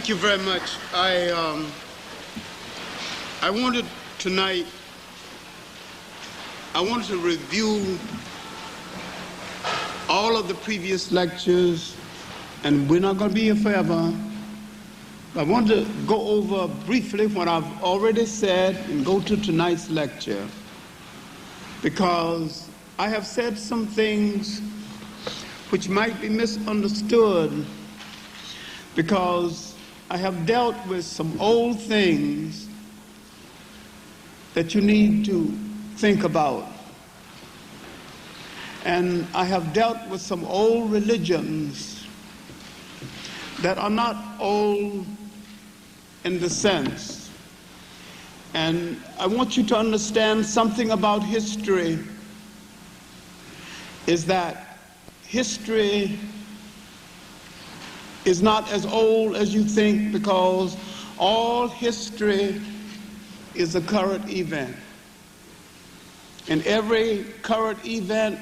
Thank you very much. I wanted tonight, I wanted to review all of the previous lectures, and we're not going to be here forever. I want to go over briefly what I've already said and go to tonight's lecture, because I have said some things which might be misunderstood, because I have dealt with some old things that you need to think about. And I have dealt with some old religions that are not old in the sense. And I want you to understand something about history, is that history is not as old as you think, because all history is a current event. And every current event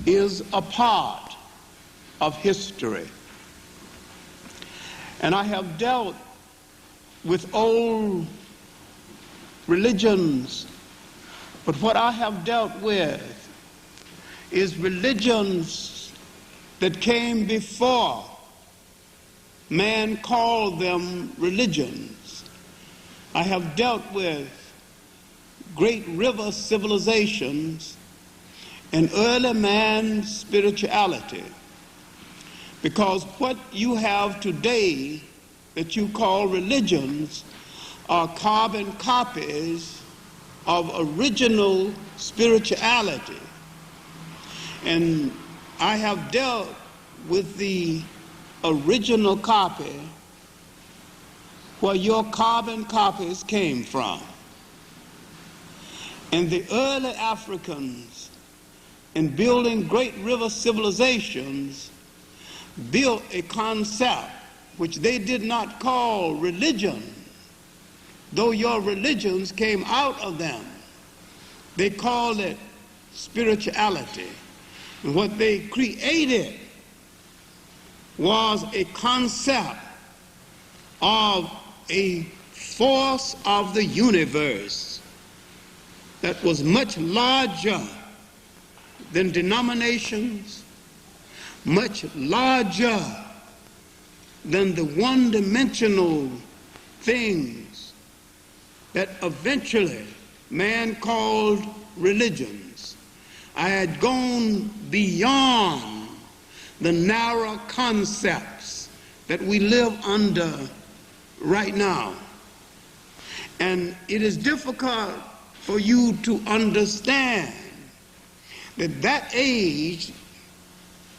is a part of history. And I have dealt with old religions, but what I have dealt with is religions that came before man called them religions. I have dealt with great river civilizations and early man's spirituality, because what you have today that you call religions are carbon copies of original spirituality. And I have dealt with the original copy, where your carbon copies came from. And the early Africans, in building great river civilizations, built a concept which they did not call religion, though your religions came out of them. They called it spirituality. And what they created was a concept of a force of the universe that was much larger than denominations, much larger than the one-dimensional things that eventually man called religions. I had gone beyond the narrow concepts that we live under right now. And it is difficult for you to understand that that age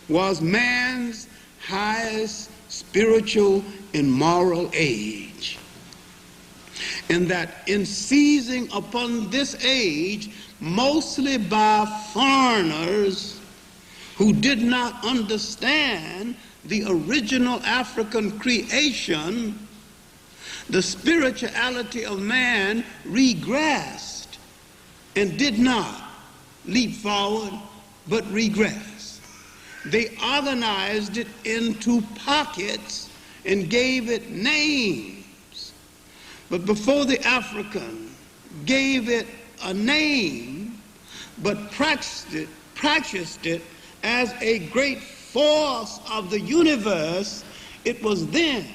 was man's highest spiritual and moral age. And that in seizing upon this age, mostly by foreigners who did not understand the original African creation, the spirituality of man regressed and did not leap forward, but regressed. They organized it into pockets and gave it names. But before the African gave it a name, but practiced it as a great force of the universe, it was then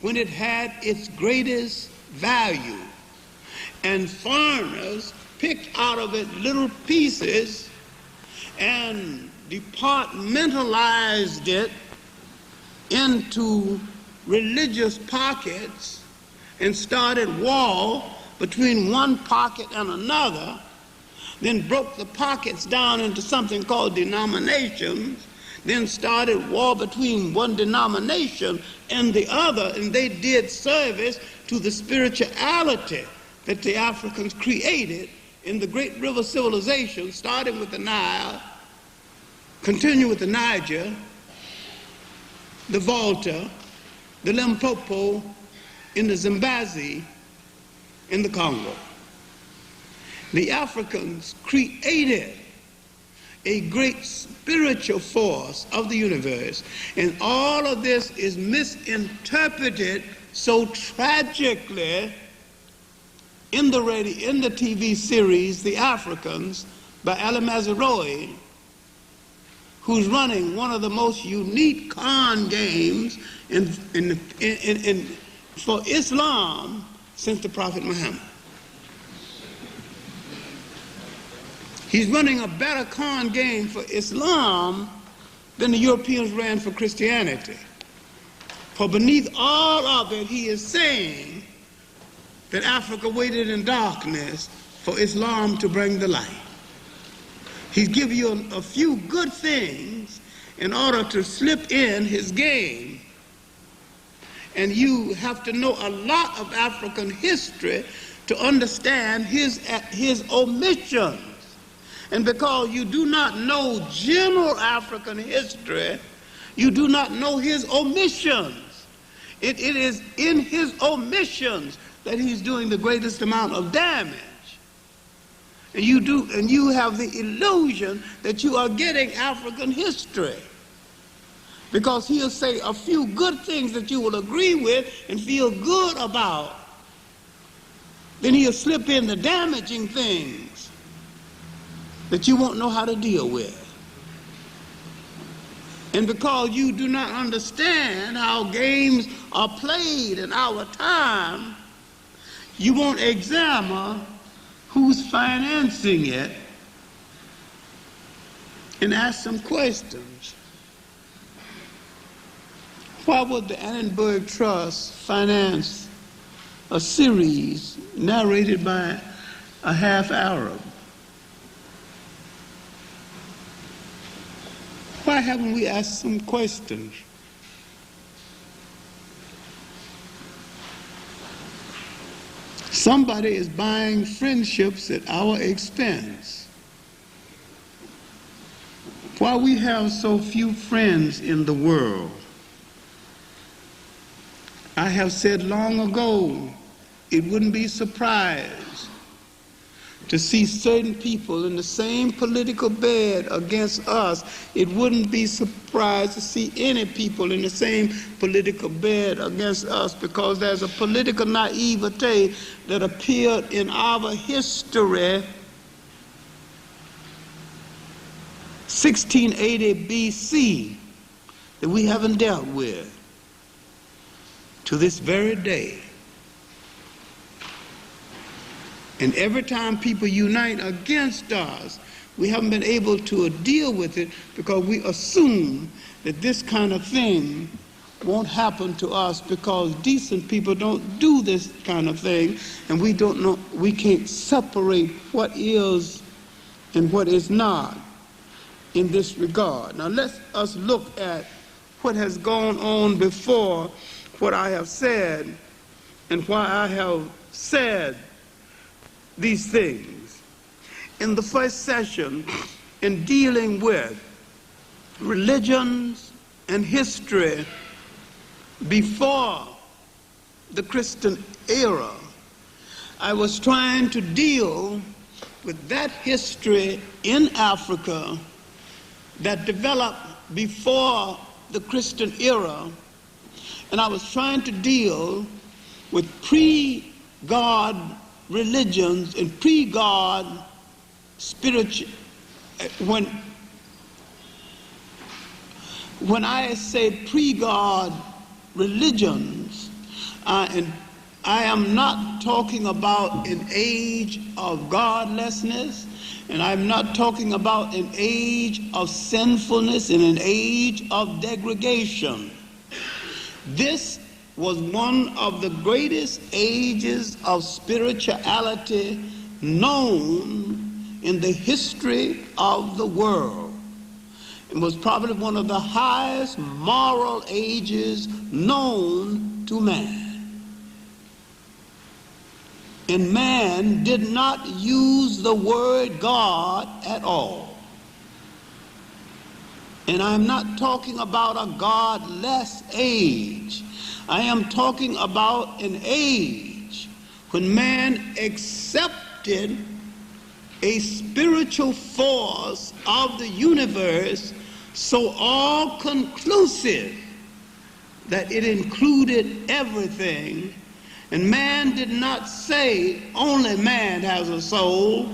when it had its greatest value. And foreigners picked out of it little pieces and departmentalized it into religious pockets and started war between one pocket and another, then broke the pockets down into something called denominations, then started war between one denomination and the other, and they did service to the spirituality that the Africans created in the great river civilization, starting with the Nile, continue with the Niger, the Volta, the Limpopo, in the Zimbabwe, in the Congo. The Africans created a great spiritual force of the universe. And all of this is misinterpreted so tragically in the TV series The Africans by Ali Mazrui, who's running one of the most unique con games for Islam since the Prophet Muhammad. He's running a better con game for Islam than the Europeans ran for Christianity. For beneath all of it, he is saying that Africa waited in darkness for Islam to bring the light. He's giving you a few good things in order to slip in his game. And you have to know a lot of African history to understand his omissions. And because you do not know general African history, you do not know his omissions. It is in his omissions that he's doing the greatest amount of damage. And you have the illusion that you are getting African history. Because he'll say a few good things that you will agree with and feel good about. Then he'll slip in the damaging things that you won't know how to deal with. And because you do not understand how games are played in our time, you won't examine who's financing it and ask some questions. Why would the Annenberg Trust finance a series narrated by a half Arab? Why haven't we asked some questions? Somebody is buying friendships at our expense. Why we have so few friends in the world? I have said long ago, it wouldn't be surprised to see certain people in the same political bed against us. It wouldn't be surprised to see any people in the same political bed against us, because there's a political naivete that appeared in our history 1680 BC that we haven't dealt with to this very day. And every time people unite against us, we haven't been able to deal with it because we assume that this kind of thing won't happen to us because decent people don't do this kind of thing, and we don't know, we can't separate what is and what is not in this regard. Now let us look at what has gone on before what I have said and why I have said these things. In the first session, in dealing with religions and history before the Christian era, I was trying to deal with that history in Africa that developed before the Christian era, and I was trying to deal with pre-God religions and pre-God spiritual. When I say pre-God religions, I am not talking about an age of godlessness, and I'm not talking about an age of sinfulness and an age of degradation. This was one of the greatest ages of spirituality known in the history of the world. It was probably one of the highest moral ages known to man. And man did not use the word God at all. And I'm not talking about a godless age. I am talking about an age when man accepted a spiritual force of the universe so all-conclusive that it included everything. And man did not say only man has a soul.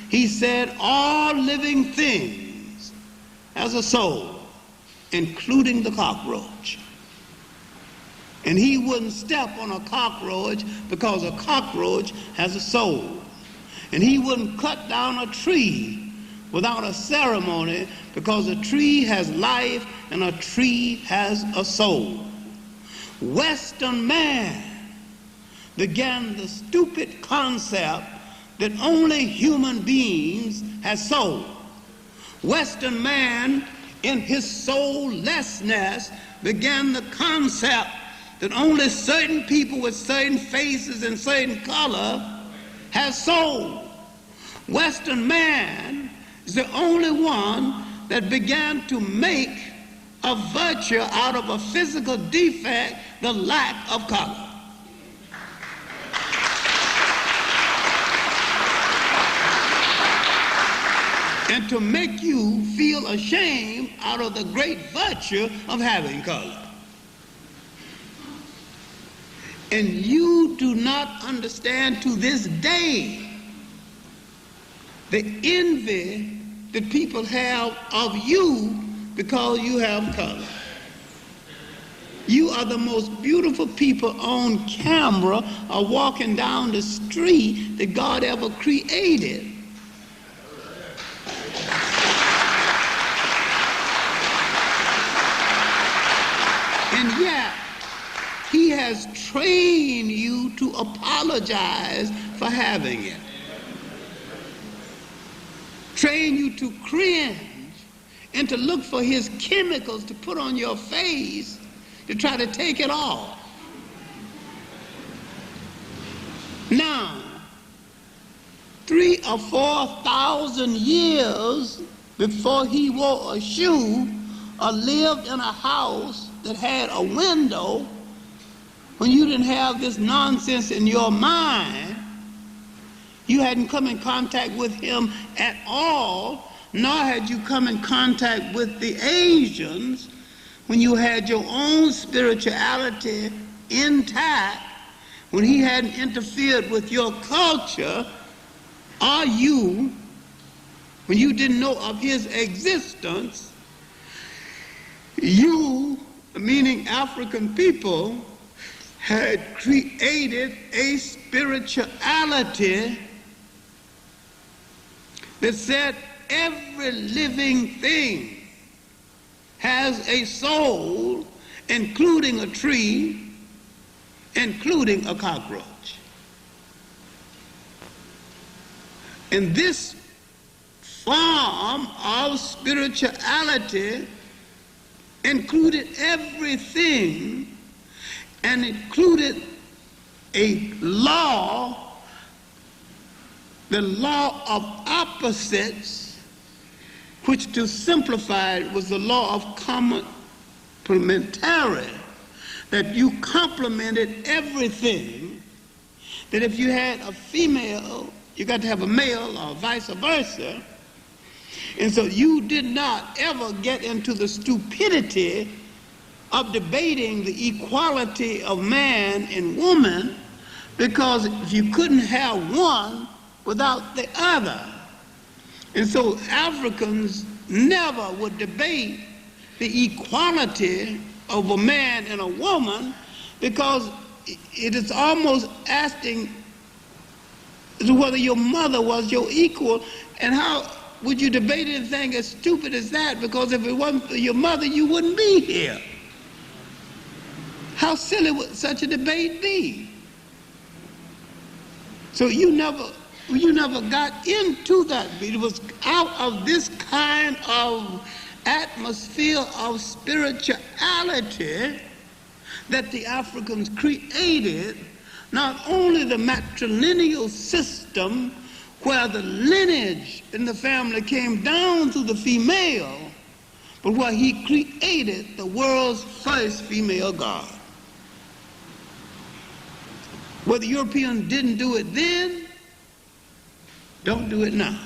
He said all living things has a soul, including the cockroach. And he wouldn't step on a cockroach because a cockroach has a soul. And he wouldn't cut down a tree without a ceremony because a tree has life and a tree has a soul. Western man began the stupid concept that only human beings have soul. Western man, in his soullessness, began the concept that only certain people with certain faces and certain color have soul. Western man is the only one that began to make a virtue out of a physical defect, the lack of color. And to make you feel ashamed out of the great virtue of having color. And you do not understand to this day the envy that people have of you because you have color. You are the most beautiful people on camera or walking down the street that God ever created. And yet, he has trained you to apologize for having it. Train you to cringe and to look for his chemicals to put on your face to try to take it off. Now, 3,000 or 4,000 years before he wore a shoe or lived in a house that had a window, when you didn't have this nonsense in your mind, you hadn't come in contact with him at all, nor had you come in contact with the Asians when you had your own spirituality intact, when he hadn't interfered with your culture, or you, when you didn't know of his existence, you, meaning African people, had created a spirituality that said every living thing has a soul, including a tree, including a cockroach. And this form of spirituality included everything and included a law, the law of opposites, which to simplify it was the law of complementary, that you complemented everything, that if you had a female, you got to have a male or vice versa. And so you did not ever get into the stupidity of debating the equality of man and woman, because you couldn't have one without the other. And so Africans never would debate the equality of a man and a woman, because it is almost asking whether your mother was your equal. And how would you debate anything as stupid as that? Because if it wasn't for your mother, you wouldn't be here. How silly would such a debate be? So you never got into that. It was out of this kind of atmosphere of spirituality that the Africans created not only the matrilineal system where the lineage in the family came down to the female, but where he created the world's first female god. Whether Europeans didn't do it then, don't do it now.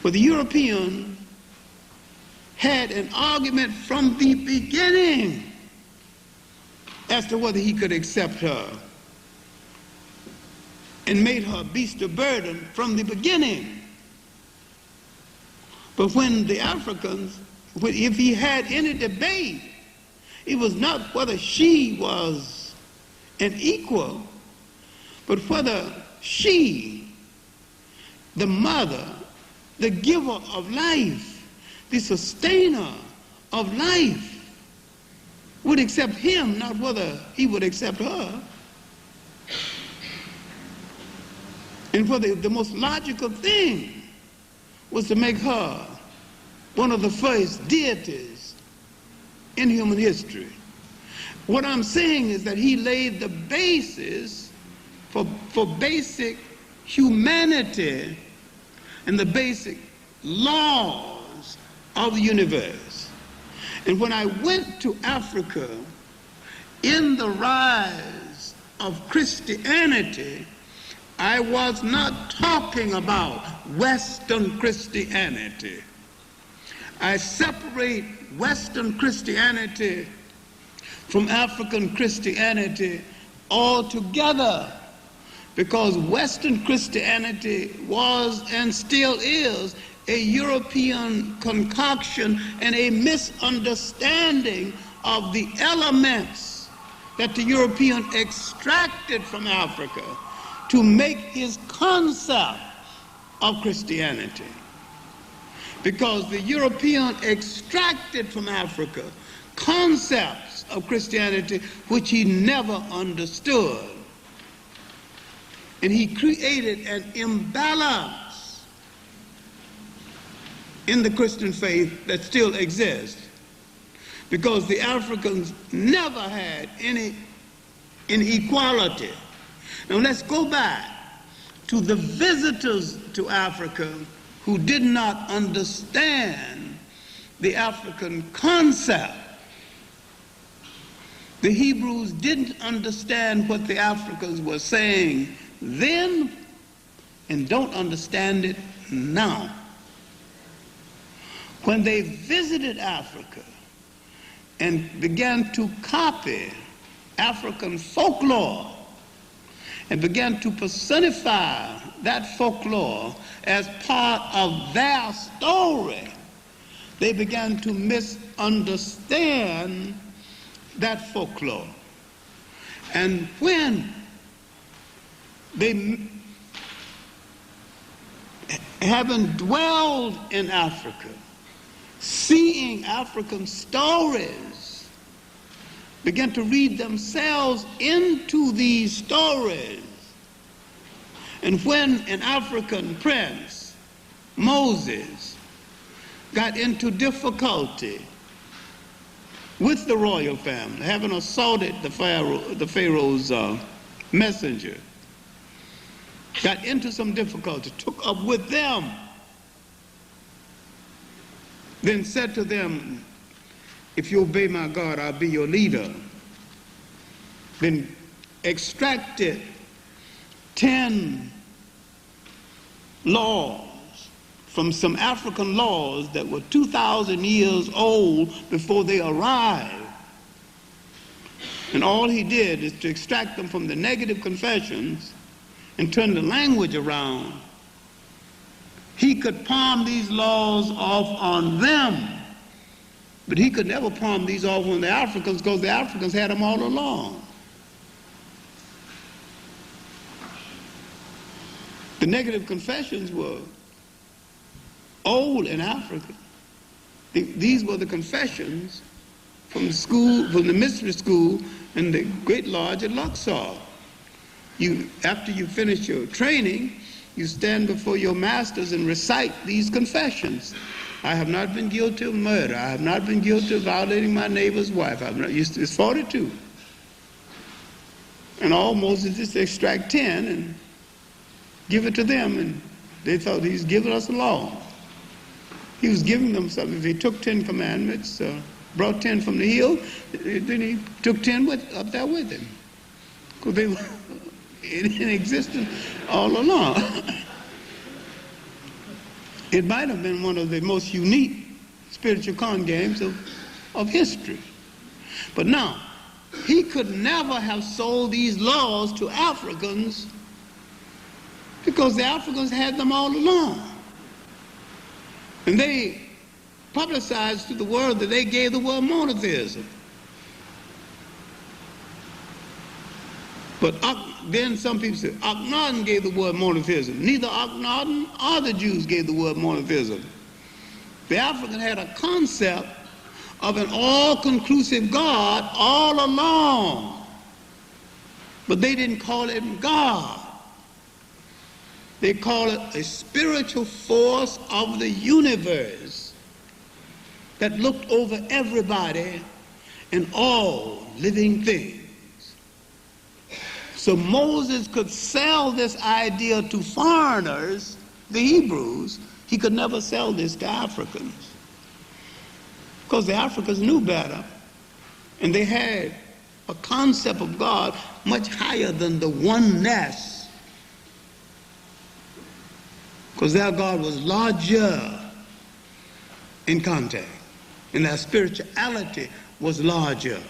But the European had an argument from the beginning as to whether he could accept her, and made her a beast of burden from the beginning. But when the Africans, if he had any debate, it was not whether she was an equal, but whether she, the mother, the giver of life, the sustainer of life, would accept him, not whether he would accept her. And whether the most logical thing was to make her one of the first deities in human history. What I'm saying is that he laid the basis for basic humanity and the basic laws of the universe. And when I went to Africa in the rise of Christianity, I was not talking about Western Christianity. I separate Western Christianity from African Christianity altogether, because Western Christianity was and still is a European concoction and a misunderstanding of the elements that the European extracted from Africa to make his concept of Christianity. Because the European extracted from Africa concepts of Christianity which he never understood. And he created an imbalance in the Christian faith that still exists, because the Africans never had any inequality. Now let's go back to the visitors to Africa who did not understand the African concept. The Hebrews didn't understand what the Africans were saying then and don't understand it now. When they visited Africa and began to copy African folklore and began to personify that folklore as part of their story, they began to misunderstand that folklore. And when they, having dwelled in Africa, seeing African stories, began to read themselves into these stories. And when an African prince, Moses, got into difficulty with the royal family, having assaulted the Pharaoh's messenger, got into some difficulty, took up with them, then said to them, if you obey my God, I'll be your leader. Then extracted 10 laws from some African laws that were 2,000 years old before they arrived. And all he did is to extract them from the negative confessions and turn the language around. He could palm these laws off on them, but he could never palm these off on the Africans, because the Africans had them all along. The negative confessions were old in Africa. These were the confessions from the school, from the mystery school and the Great Lodge at Luxor. After you finish your training, you stand before your masters and recite these confessions. I have not been guilty of murder. I have not been guilty of violating my neighbor's wife. It's 42. And all Moses just extract 10 and give it to them, and they thought he was giving us a law. He was giving them something. If he took 10 commandments, brought 10 from the hill, then he took 10 up there with him, because they were in existence all along. It might have been one of the most unique spiritual con games of history. But now, he could never have sold these laws to Africans because the Africans had them all along. And they publicized to the world that they gave the word monotheism. But then some people said, Akhenaten gave the word monotheism. Neither Akhenaten or the Jews gave the word monotheism. The African had a concept of an all-conclusive God all along. But they didn't call it God. They call it a spiritual force of the universe that looked over everybody and all living things. So Moses could sell this idea to foreigners, the Hebrews. He could never sell this to Africans because the Africans knew better, and they had a concept of God much higher than the oneness, because their God was larger in contact, and their spirituality was larger.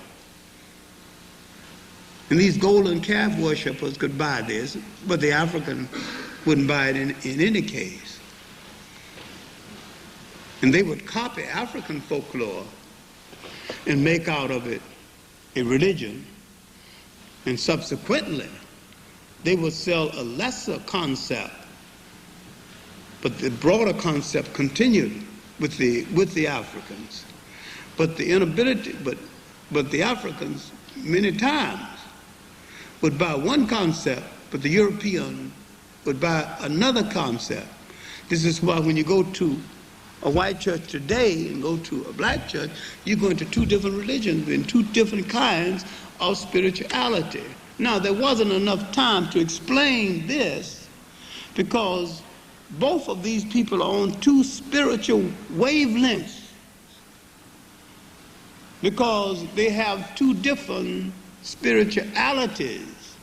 And these golden calf worshippers could buy this, but the African wouldn't buy it in any case. And they would copy African folklore and make out of it a religion. And subsequently, they would sell a lesser concept, but the broader concept continued with the Africans. But the inability, but the Africans many times would buy one concept, but the European would buy another concept. This is why when you go to a white church today and go to a black church, you go into two different religions and two different kinds of spirituality. Now, there wasn't enough time to explain this because both of these people are on two spiritual wavelengths, because they have two different spiritualities.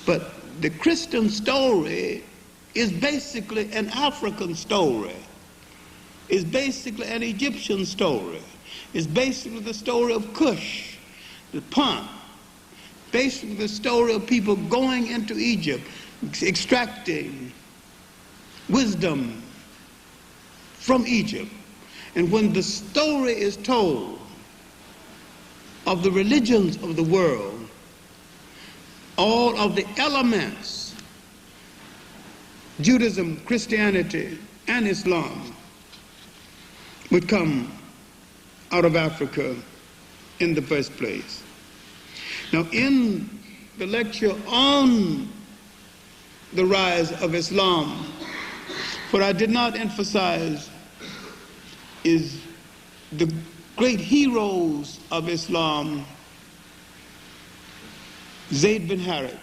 But the Christian story is basically an African story. It's basically an Egyptian story. It's basically the story of Cush, the Punt. Basically the story of people going into Egypt, extracting wisdom from Egypt. And when the story is told of the religions of the world, all of the elements, Judaism, Christianity, and Islam, would come out of Africa in the first place. Now, in the lecture on the rise of Islam, what I did not emphasize is the great heroes of Islam: Zayd bin Harith,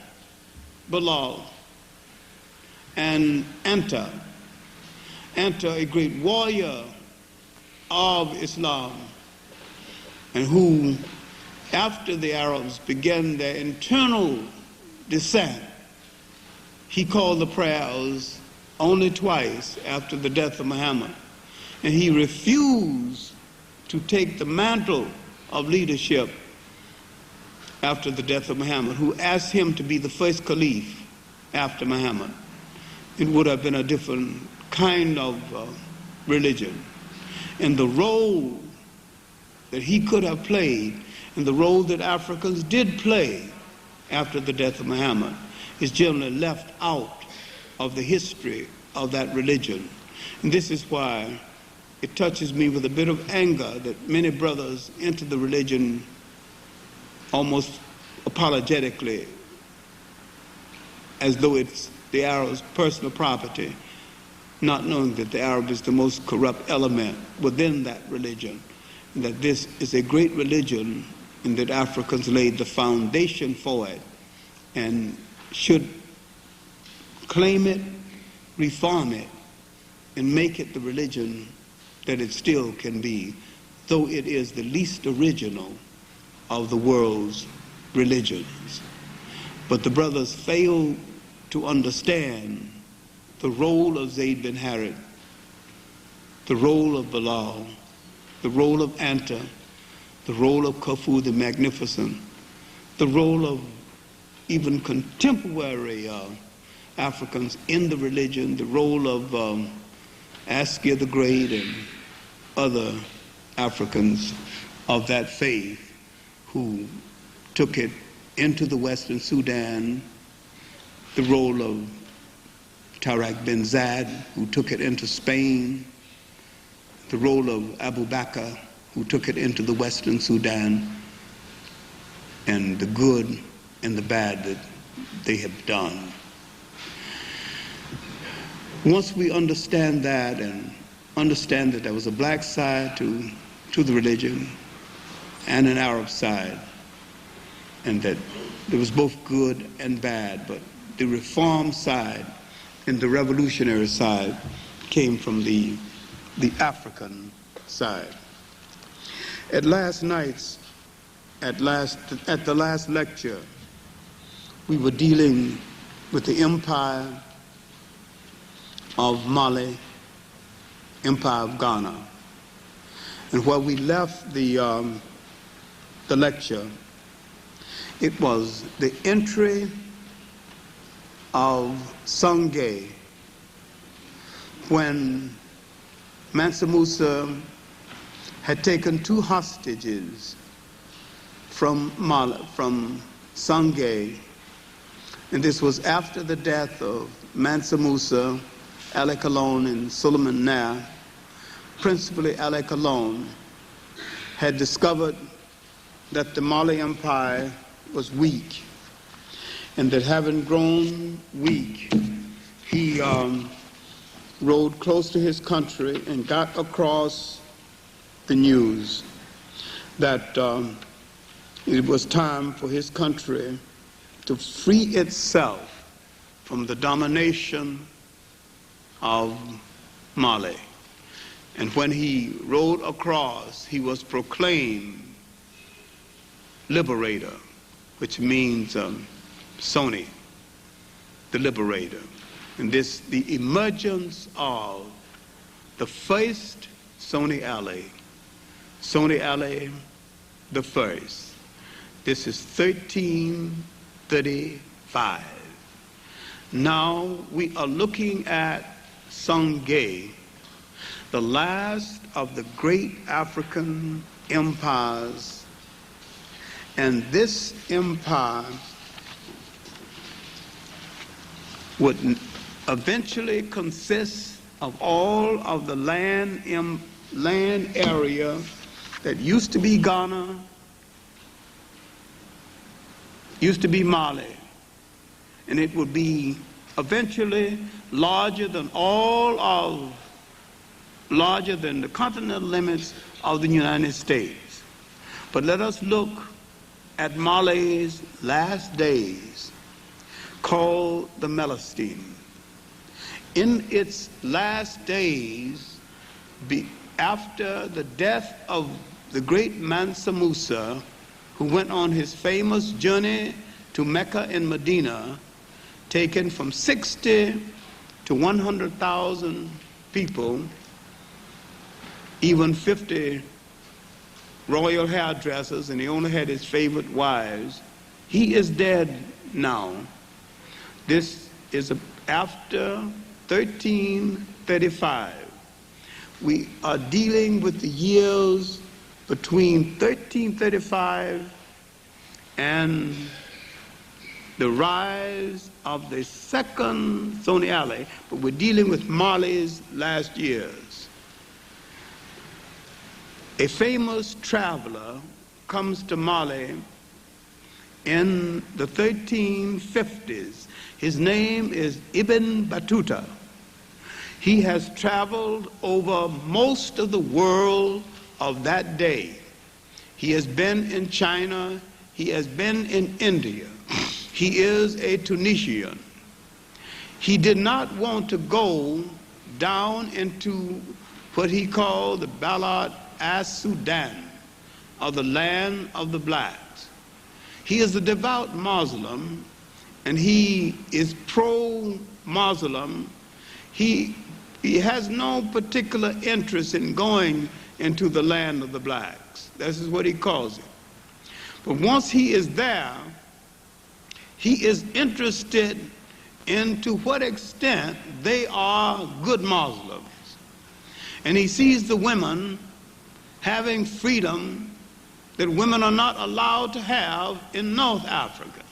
Bilal, and Anta, a great warrior of Islam, and who, after the Arabs began their internal descent, he called the prayers only twice after the death of Muhammad. And he refused to take the mantle of leadership after the death of Muhammad, who asked him to be the first caliph after Muhammad. It would have been a different kind of religion. And the role that he could have played, and the role that Africans did play after the death of Muhammad, is generally left out of the history of that religion. And this is why it touches me with a bit of anger that many brothers enter the religion almost apologetically, as though it's the Arab's personal property, not knowing that the Arab is the most corrupt element within that religion, and that this is a great religion, and that Africans laid the foundation for it and should claim it, reform it, and make it the religion that it still can be, though it is the least original of the world's religions. But the brothers failed to understand the role of Zayd bin Harith the role of Bilal, the role of Anta, the role of Khufu the Magnificent, the role of even contemporary Africans in the religion, the role of Askia the Great and other Africans of that faith who took it into the Western Sudan, the role of Tariq bin Zayed, who took it into Spain, the role of Abu Bakr, who took it into the Western Sudan, and the good and the bad that they have done. Once we understand that and understand that there was a black side to the religion and an Arab side, and that there was both good and bad, but the reform side and the revolutionary side came from the African side. At the last lecture, we were dealing with the empire of Mali, empire of Ghana. And where we left the lecture, it was the entry of Songhai when Mansa Musa had taken 2 hostages from Songhai, and this was after the death of Mansa Musa, Ali Colon, and Suleiman Nair. Principally Ali Colon had discovered that the Mali Empire was weak, and that having grown weak, he rode close to his country and got across the news that it was time for his country to free itself from the domination of Mali. And when he rode across, he was proclaimed liberator, which means Soni, the liberator. And this, the emergence of the first Soni Ali the first. This is 1335. Now we are looking at Songhai, the last of the great African empires. And this empire would eventually consist of all of the land area that used to be Ghana, used to be Mali, and it would be eventually larger than the continental limits of the United States. But let us look at Mali's last days, called the Melestine. In its last days, after the death of the great Mansa Musa, who went on his famous journey to Mecca and Medina, taken from 60 to 100,000 people, even 50 royal hairdressers, and he only had his favorite wives. He is dead now. This is after 1335. We are dealing with the years between 1335 and the rise of the second Soni Ali, but we're dealing with Mali's last years. A famous traveler comes to Mali in the 1350s. His name is Ibn Battuta. He has traveled over most of the world of that day. He has been in China. He has been in India. He is a Tunisian. He did not want to go down into what he called the Balad as-Sudan, or the land of the blacks. He is a devout Muslim, and he is pro-Muslim. He He has no particular interest in going into the land of the blacks. This is what he calls it. But once he is there, he is interested in to what extent they are good Muslims. And he sees the women having freedom that women are not allowed to have in North Africa.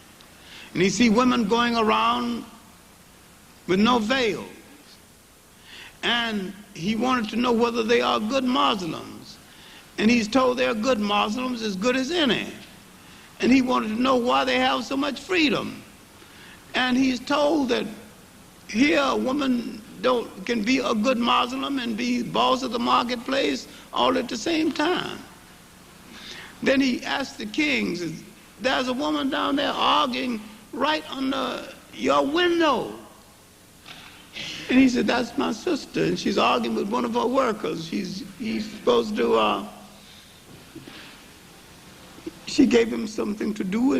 And he sees women going around with no veils. And he wanted to know whether they are good Muslims. And he's told they're good Muslims, as good as any. And he wanted to know why they have so much freedom. And he's told that here a woman can be a good Muslim and be boss of the marketplace all at the same time. Then he asked the kings, there's a woman down there arguing right under your window. And he said, that's my sister, and she's arguing with one of her workers. He's supposed to, she gave him something to do,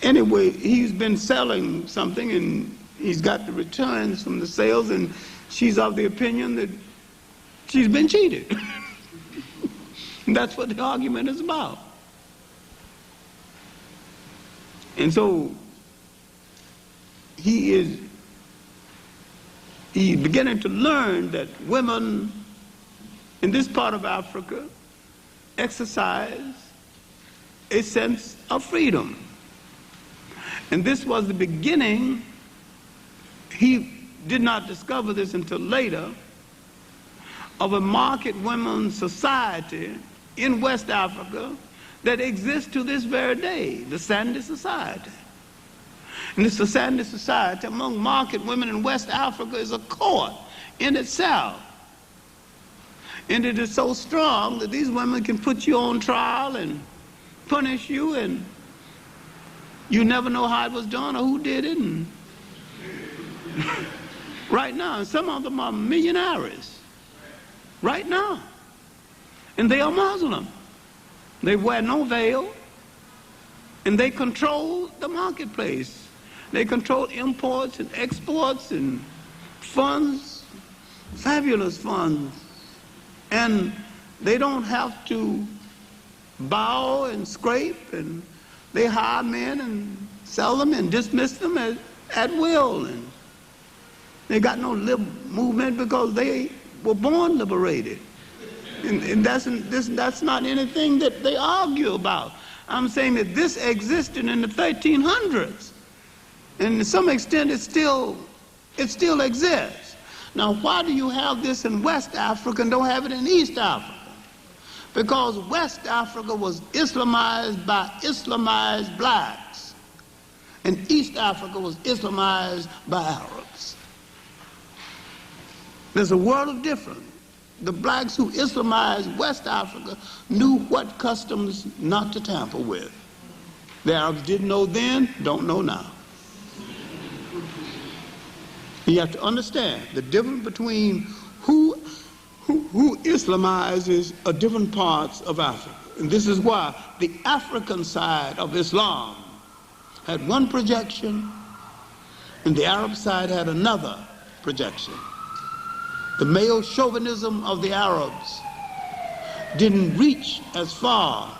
anyway, he's been selling something, and he's got the returns from the sales, and she's of the opinion that she's been cheated. And that's what the argument is about. And so he's beginning to learn that women in this part of Africa exercise a sense of freedom. And this was the beginning. He did not discover this until later, of a market women's society in West Africa that exists to this very day, the Sandy Society. And this Sandy Society among market women in West Africa is a court in itself. And it is so strong that these women can put you on trial and punish you, and you never know how it was done or who did it. And right now, and some of them are millionaires right now, and they are Muslim. They wear no veil, and they control the marketplace. They control imports and exports and funds, fabulous funds. And they don't have to bow and scrape, and they hire men and sell them and dismiss them at will. And they got no movement because they were born liberated. And that's not anything that they argue about. I'm saying that this existed in the 1300s. And to some extent, it still exists. Now, why do you have this in West Africa and don't have it in East Africa? Because West Africa was Islamized by Islamized blacks, and East Africa was Islamized by Arabs. There's a world of difference. The blacks who Islamized West Africa knew what customs not to tamper with. The Arabs didn't know then, don't know now. You have to understand the difference between who Islamizes different parts of Africa. And this is why the African side of Islam had one projection and the Arab side had another projection. The male chauvinism of the Arabs didn't reach as far,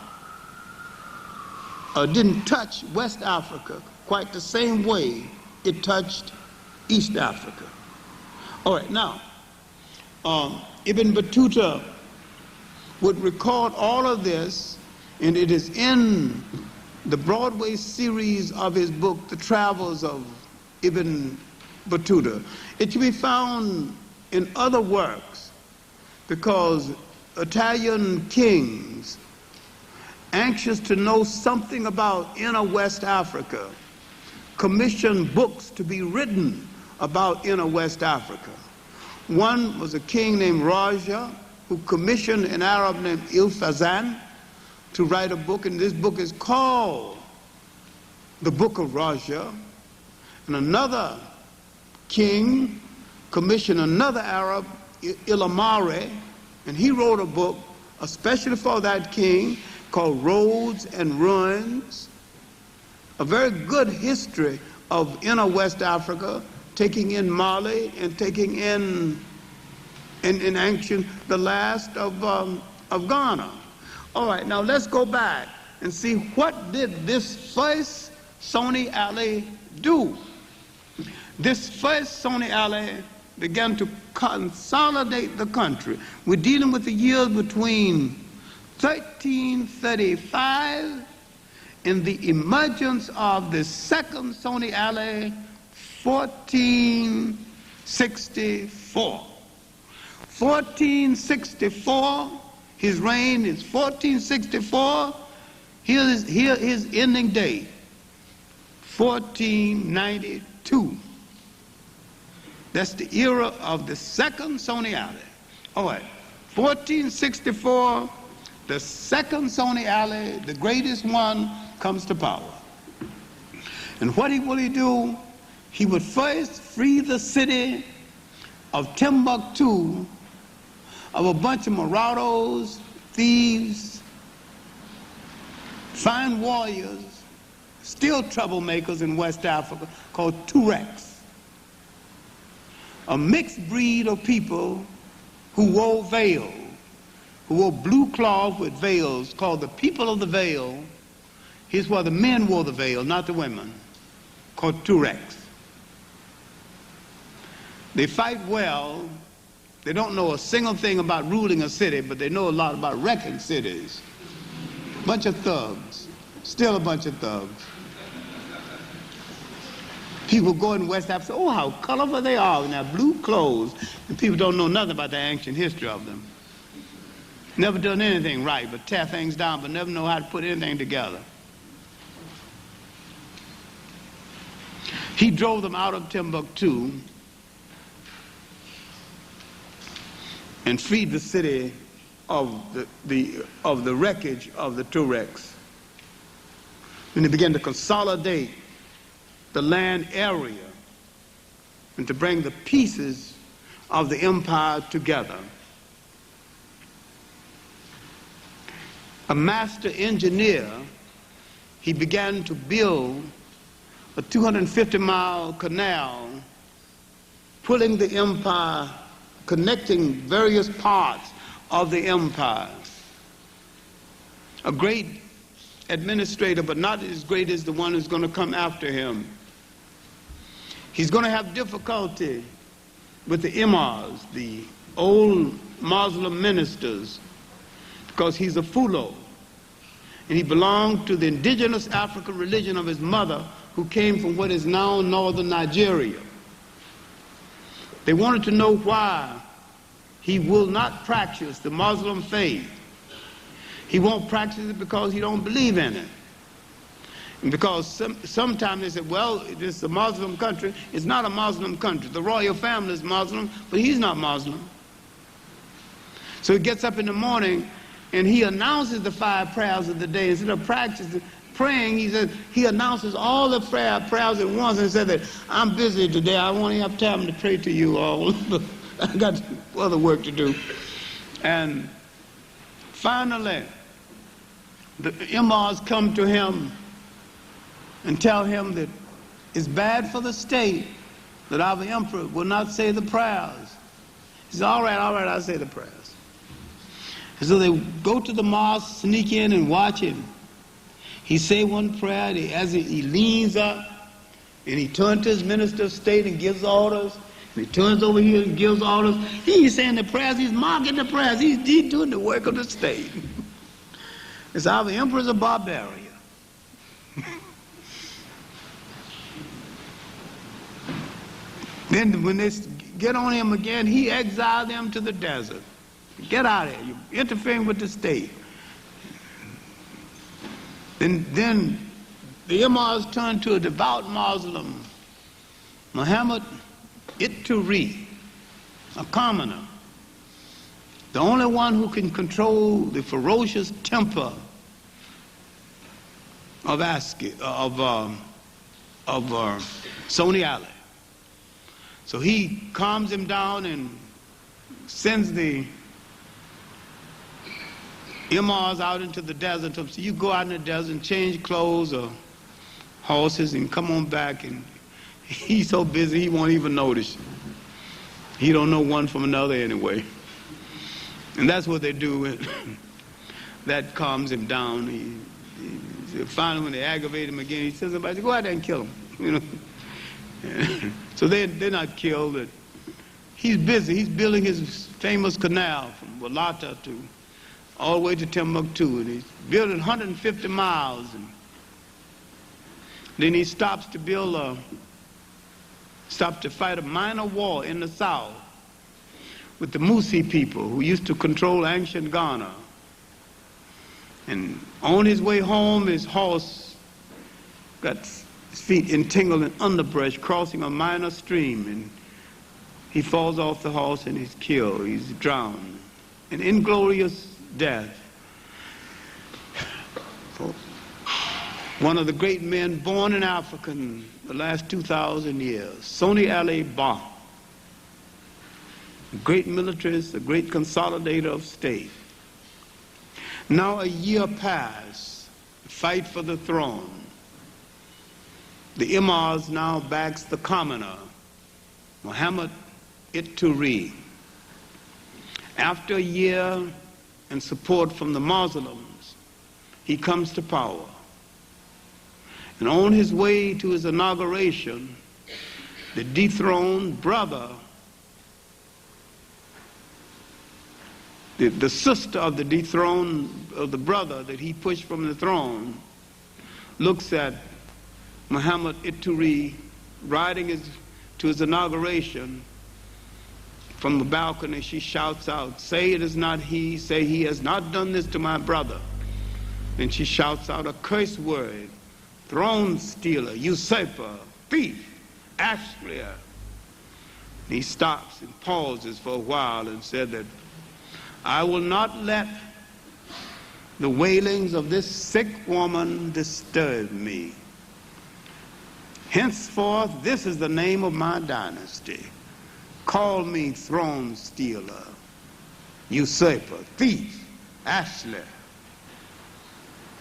didn't touch West Africa quite the same way it touched East Africa. All right, now, Ibn Battuta would record all of this, and it is in the Broadway series of his book, The Travels of Ibn Battuta. It can be found in other works because Italian kings, anxious to know something about inner West Africa, commissioned books to be written about inner West Africa. One was a king named Raja, who commissioned an Arab named Il-Fazan to write a book, and this book is called the Book of Raja. And another king commissioned another Arab, Il-Amari, and he wrote a book especially for that king called Roads and Ruins, a very good history of inner West Africa taking in Mali and taking in action the last of Ghana. All right, now let's go back and see what did this first Songhai Ali do. This first Songhai Ali began to consolidate the country. We're dealing with the years between 1335 and the emergence of the second Songhai Ali, 1464. 1464, his reign is 1464. Here is his ending date, 1492. That's the era of the second Songhai Ali. All right, 1464, the second Songhai Ali, the greatest one, comes to power. And what will he do? He would first free the city of Timbuktu of a bunch of marauders, thieves, fine warriors, still troublemakers in West Africa, called Tuaregs. A mixed breed of people who wore veils, who wore blue cloth with veils, called the people of the veil. Here's why the men wore the veil, not the women, called Tuaregs. They fight well. They don't know a single thing about ruling a city, but they know a lot about wrecking cities. Bunch of thugs, still a bunch of thugs. People go in West Africa, oh, how colorful they are in their blue clothes. And people don't know nothing about the ancient history of them. Never done anything right, but tear things down, but never know how to put anything together. He drove them out of Timbuktu and freed the city of the wreckage of the Tuaregs. And he began to consolidate the land area and to bring the pieces of the empire together. A master engineer, he began to build a 250-mile canal, pulling the empire, connecting various parts of the empire. A great administrator, but not as great as the one who's going to come after him. He's going to have difficulty with the imams, the old Muslim ministers, because he's a Fulo. And he belonged to the indigenous African religion of his mother, who came from what is now northern Nigeria. They wanted to know why he will not practice the Muslim faith. He won't practice it because he don't believe in it. And because sometimes they said, well, this is a Muslim country. It's not a Muslim country. The royal family is Muslim, but he's not Muslim. So he gets up in the morning and he announces the 5 prayers of the day. Instead of praying, he announces all the prayers at once and said that I'm busy today. I won't have time to pray to you all. I got other work to do. And finally, the imams come to him and tell him that it's bad for the state that our emperor will not say the prayers. He said, all right, I'll say the prayers. And so they go to the mosque, sneak in and watch him. He say one prayer, as he leans up, and he turns to his minister of state and gives orders. And he turns over here and gives orders. He ain't saying the prayers, he's mocking the prayers. He's doing the work of the state. It's our emperor's a barbarian. Then when they get on him again, he exiled them to the desert. Get out of here, you're interfering with the state. Then the imams turned to a devout Muslim, Muhammad Ituri, a commoner, the only one who can control the ferocious temper of Songhai Ali. So he calms him down and sends the imams out into the desert. So you go out in the desert and change clothes or horses and come on back and He's so busy he won't even notice. He don't know one from another anyway. And that's what they do. That calms him down. He finally, when they aggravate him again, he says, "Somebody go out there and kill him." You know. So they're not killed. He's busy. He's building his famous canal from Walata to all the way to Timbuktu, and he's building 150 miles. And then he stops to fight a minor war in the south with the Musi people who used to control ancient Ghana. And on his way home, his horse got his feet entangled in underbrush crossing a minor stream, and he falls off the horse and he's killed. He's drowned. An inglorious death. For one of the great men born in Africa in the last 2,000 years, Songhai Ali Ba, a great militarist, a great consolidator of state. Now a year passed, fight for the throne. The Imams now backs the commoner, Muhammad Ituri. After a year and support from the Muslims, he comes to power. And on his way to his inauguration, the dethroned brother, the sister of the dethroned of the brother that he pushed from the throne, looks at Muhammad Ituri riding to his inauguration. From the balcony, she shouts out, "Say it is not he, say he has not done this to my brother." Then she shouts out a curse word, "Throne stealer, usurper, thief, ash slayer." He stops and pauses for a while and said that, "I will not let the wailings of this sick woman disturb me. Henceforth, this is the name of my dynasty. Call me throne stealer, usurper, thief, Ashler."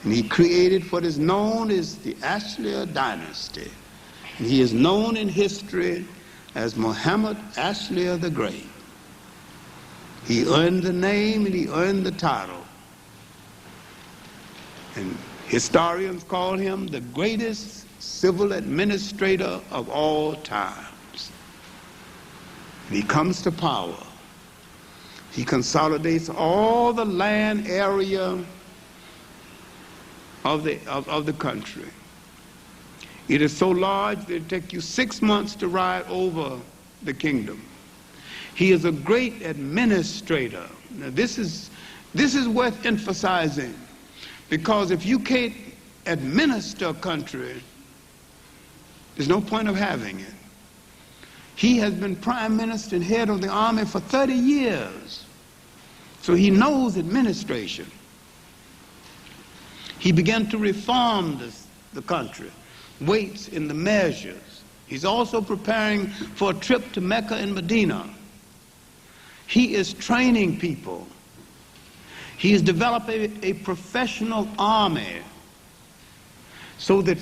And he created what is known as the Ashler dynasty. And he is known in history as Muhammad Ashler the Great. He earned the name and he earned the title. And historians call him the greatest civil administrator of all times. And he comes to power. He consolidates all the land area of the country. It is so large that it takes you 6 months to ride over the kingdom. He is a great administrator. Now this is worth emphasizing, because if you can't administer a country, there's no point of having it. He has been prime minister and head of the army for 30 years, so he knows administration. He began to reform the country, weights in the measures. He's also preparing for a trip to Mecca and Medina. He is training people. He is developing a professional army so that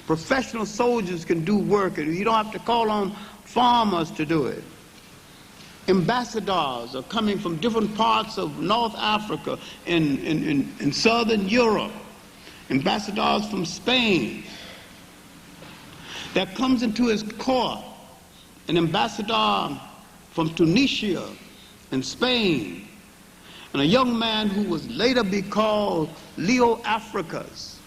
professional soldiers can do work, and you don't have to call on farmers to do it. Ambassadors are coming from different parts of North Africa and Southern Europe. Ambassadors from Spain. There comes into his court an ambassador from Tunisia and Spain, and a young man who was later be called Leo Africus.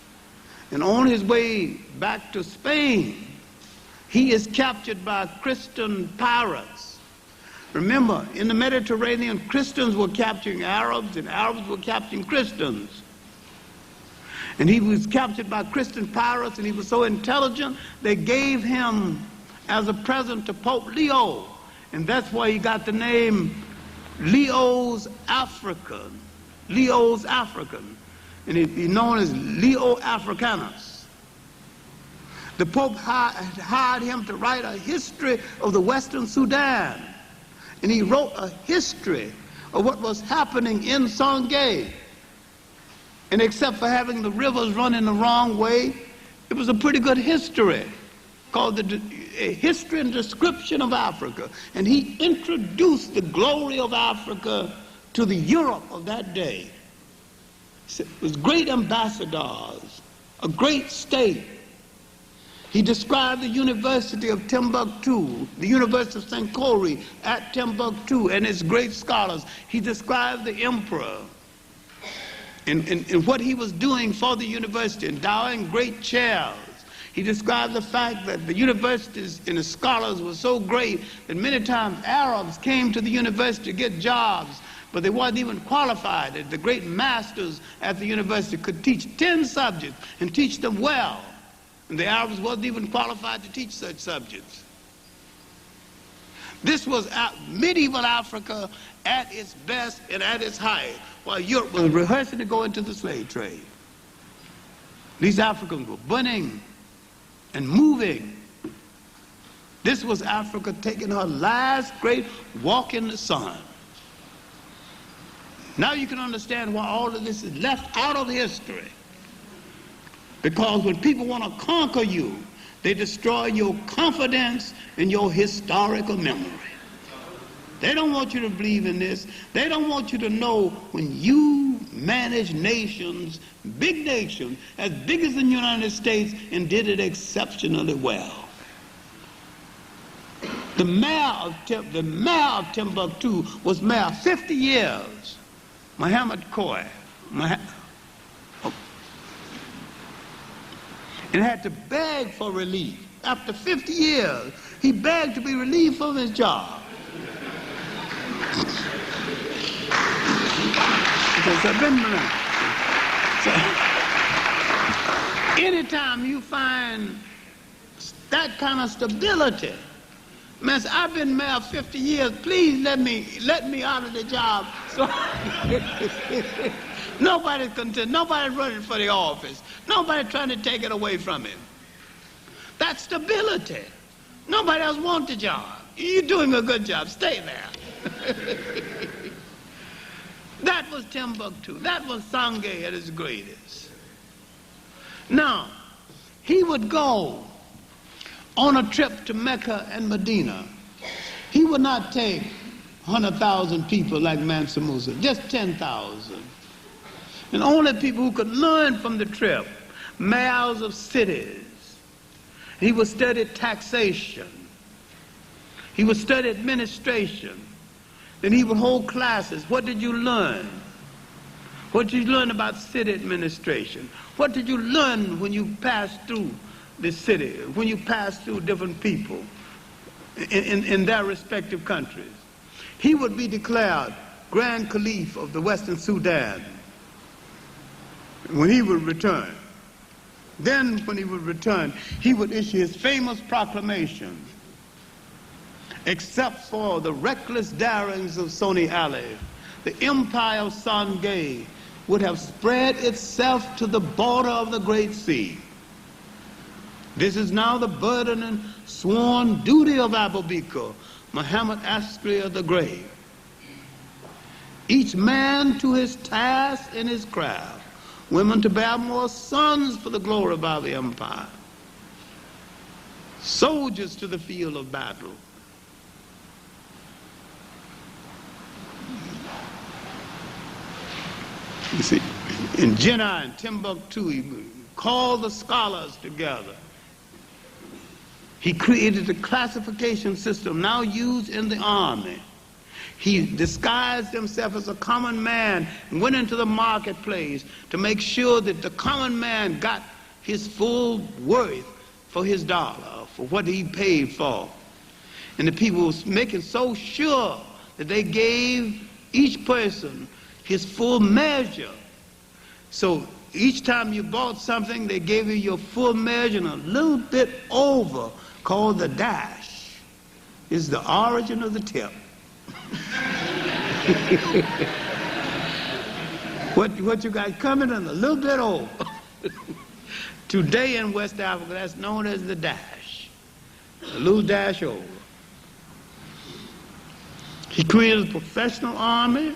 And on his way back to Spain, he is captured by Christian pirates. Remember, in the Mediterranean, Christians were capturing Arabs and Arabs were capturing Christians. And he was captured by Christian pirates, and he was so intelligent, they gave him as a present to Pope Leo. And that's why he got the name Leo's African. Leo's African. And he's known as Leo Africanus. The Pope hired him to write a history of the Western Sudan. And he wrote a history of what was happening in Songhai. And except for having the rivers running the wrong way, it was a pretty good history. called A History and Description of Africa. And he introduced the glory of Africa to the Europe of that day. It was great ambassadors, a great state. He described the University of Timbuktu, the University of Sankore at Timbuktu, and its great scholars. He described the emperor and what he was doing for the university, endowing great chairs. He described the fact that the universities and the scholars were so great that many times Arabs came to the university to get jobs, but they weren't even qualified. The great masters at the university could teach 10 subjects and teach them well. And the Arabs wasn't even qualified to teach such subjects. This was medieval Africa at its best and at its height, while Europe was rehearsing to go into the slave trade. These Africans were burning and moving. This was Africa taking her last great walk in the sun. Now you can understand why all of this is left out of history. Because when people want to conquer you, they destroy your confidence and your historical memory. They don't want you to believe in this. They don't want you to know when you manage nations, big nations, as big as the United States, and did it exceptionally well. The mayor of Timbuktu was mayor 50 years, Muhammad Khoi. And had to beg for relief. After 50 years, he begged to be relieved from his job. So, anytime you find that kind of stability, man, I've been mayor 50 years, please let me out of the job. So nobody's content, nobody's running for the office, nobody trying to take it away from him. That's stability. Nobody else wants the job. You're doing a good job, stay there. That was Timbuktu. That was Songhai at its greatest. Now, he would go on a trip to Mecca and Medina. He would not take 100,000 people like Mansa Musa, just 10,000. And only people who could learn from the trip, mayors of cities. He would study taxation. He would study administration. Then he would hold classes. What did you learn? What did you learn about city administration? What did you learn when you passed through the city, when you passed through different people in their respective countries? He would be declared Grand Caliph of the Western Sudan when he would return. Then when he would return, he would issue his famous proclamation. Except for the reckless darings of Songhai, the empire of Songhai would have spread itself to the border of the Great Sea. This is now the burden and sworn duty of Abu Bakr, Muhammad Askari of the Great. Each man to his task and his craft, women to bear more sons for the glory of our empire, soldiers to the field of battle. You see, in Jinnah and Timbuktu, he called the scholars together. He created a classification system now used in the army. He disguised himself as a common man and went into the marketplace to make sure that the common man got his full worth for his dollar, for what he paid for. And the people were making so sure that they gave each person his full measure. So each time you bought something, they gave you your full measure and a little bit over, called the dash. Is the origin of the tip. what you got coming in a little bit over. Today in West Africa, that's known as the dash. A little dash over. He created a professional army.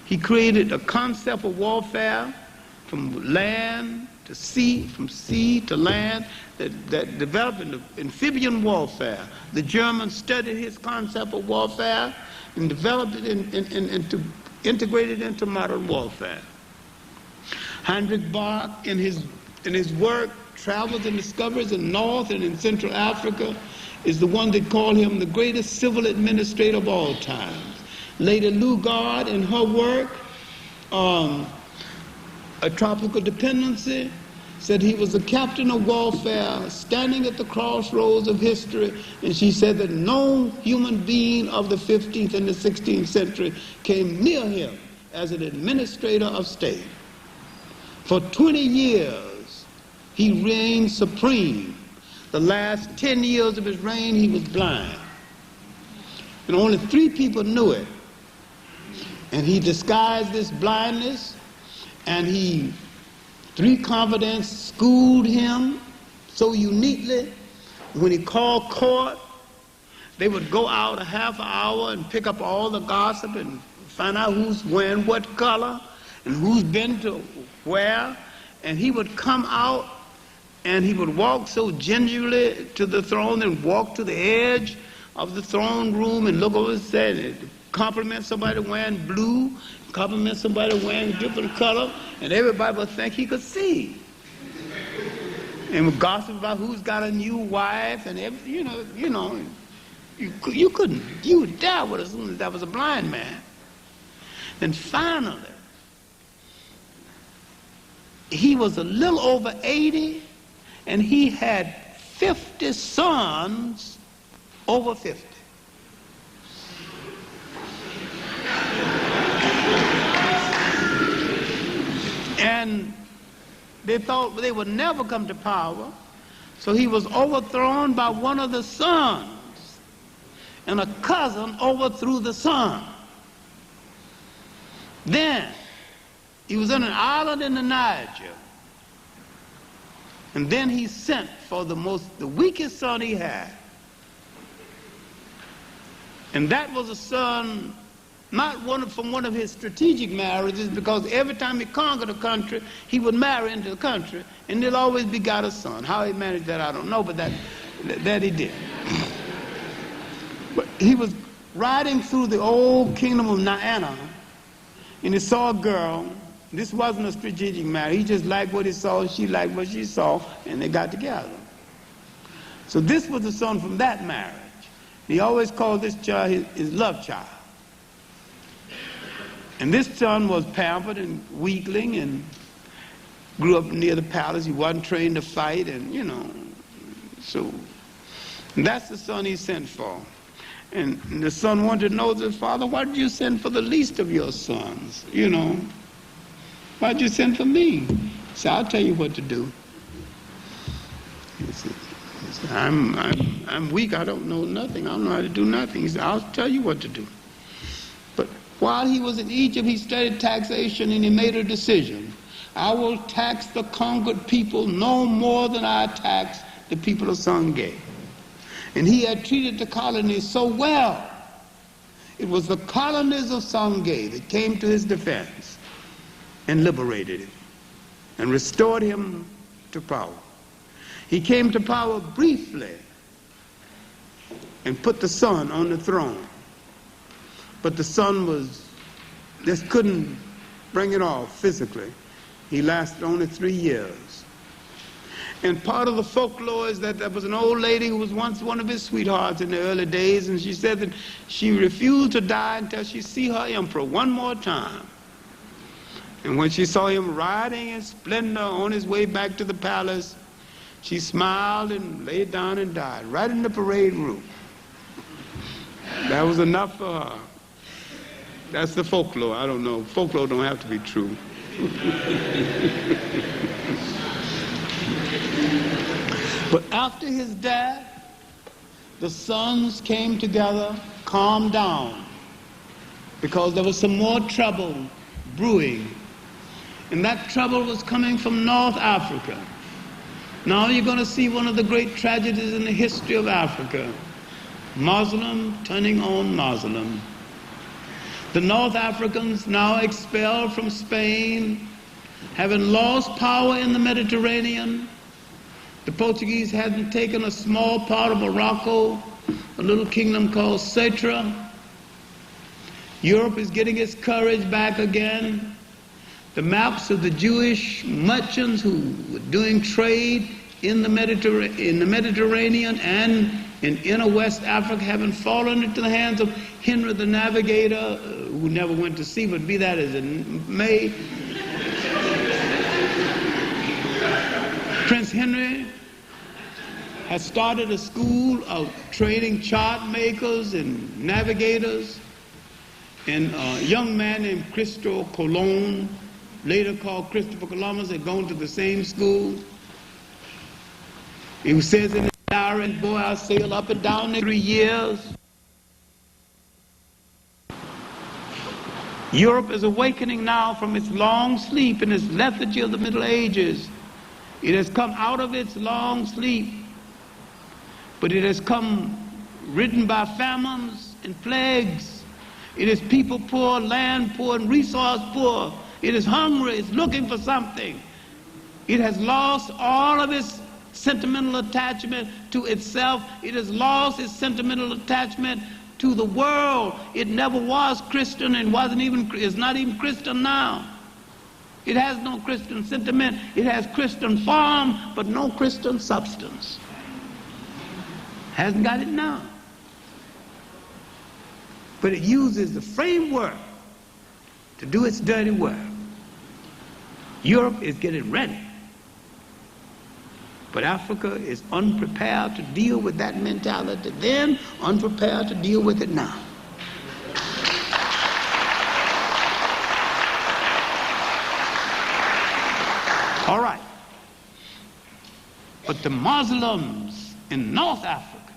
He created a concept of warfare from land to sea, from sea to land, that developed into amphibian warfare. The Germans studied his concept of warfare and developed it integrated it into modern warfare. Henrik in his work, travels and discoveries in North and in Central Africa, is the one that called him the greatest civil administrator of all times. Lady Lugard, in her work, A Tropical Dependency, said he was the captain of warfare standing at the crossroads of history, and she said that no human being of the 15th and the 16th century came near him as an administrator of state. For 20 years, he reigned supreme. The last 10 years of his reign, he was blind. And only 3 people knew it. And he disguised this blindness, and 3 confidants schooled him so uniquely. When he called court, they would go out a half hour and pick up all the gossip and find out who's wearing what color and who's been to where. And he would come out and he would walk so gingerly to the throne and walk to the edge of the throne room and look over his head and compliment somebody wearing blue, compliment somebody wearing a different color, and everybody would think he could see. And would gossip about who's got a new wife, and you would die with as soon as that was a blind man. Then finally, he was a little over 80, and he had 50 sons over 50. And they thought they would never come to power, so he was overthrown by one of the sons, and a cousin overthrew the son. Then he was on an island in the Niger, and then he sent for the weakest son he had. And that was a son, not from one of his strategic marriages, because every time he conquered a country, he would marry into the country, and they'll always begot a son. How he managed that, I don't know, but that he did. But he was riding through the old kingdom of Niana, and he saw a girl. This wasn't a strategic marriage. He just liked what he saw, she liked what she saw, and they got together. So this was the son from that marriage. He always called this child his love child. And this son was pampered and weakling and grew up near the palace. He wasn't trained to fight, and so that's the son he sent for. And the son wanted to know his father, why did you send for the least of your sons? Why'd you send for me? He said, I'll tell you what to do. He said, I'm weak, I don't know nothing, I don't know how to do nothing. He said, I'll tell you what to do. But while he was in Egypt, he studied taxation, and he made a decision. I will tax the conquered people no more than I tax the people of Songhai. And he had treated the colonies so well. It was the colonies of Songhai that came to his defense and liberated him and restored him to power. He came to power briefly and put the son on the throne. But the son just couldn't bring it off physically. He lasted only 3 years. And part of the folklore is that there was an old lady who was once one of his sweethearts in the early days, and she said that she refused to die until she see her emperor one more time. And when she saw him riding in splendor on his way back to the palace, she smiled and laid down and died right in the parade room. That was enough for her. That's the folklore. I don't know. Folklore don't have to be true. But after his death, the sons came together, calmed down, because there was some more trouble brewing. And that trouble was coming from North Africa. Now you're going to see one of the great tragedies in the history of Africa. Muslim turning on Muslim. The North Africans, now expelled from Spain, having lost power in the Mediterranean. The Portuguese hadn't taken a small part of Morocco, a little kingdom called Cetra. Europe is getting its courage back again. The maps of the Jewish merchants who were doing trade in the Mediterranean and in inner West Africa having fallen into the hands of Henry the Navigator, who never went to sea, but be that as it may. Prince Henry has started a school of training chart makers and navigators, and a young man named Christopher Colon, later called Christopher Columbus, had gone to the same school. He says in his diary, boy, I sailed up and down there 3 years. Europe is awakening now from its long sleep and its lethargy of the Middle Ages. It has come out of its long sleep, but it has come ridden by famines and plagues. It is people poor, land poor, and resource poor. It is hungry, it's looking for something. It has lost all of its sentimental attachment to itself. It has lost its sentimental attachment to the world. It never was Christian and is not even Christian now. It has no Christian sentiment. It has Christian form, but no Christian substance. Hasn't got it now. But it uses the framework to do its dirty work. Europe is getting ready. But Africa is unprepared to deal with that mentality then, unprepared to deal with it now. All right. But the Muslims in North Africa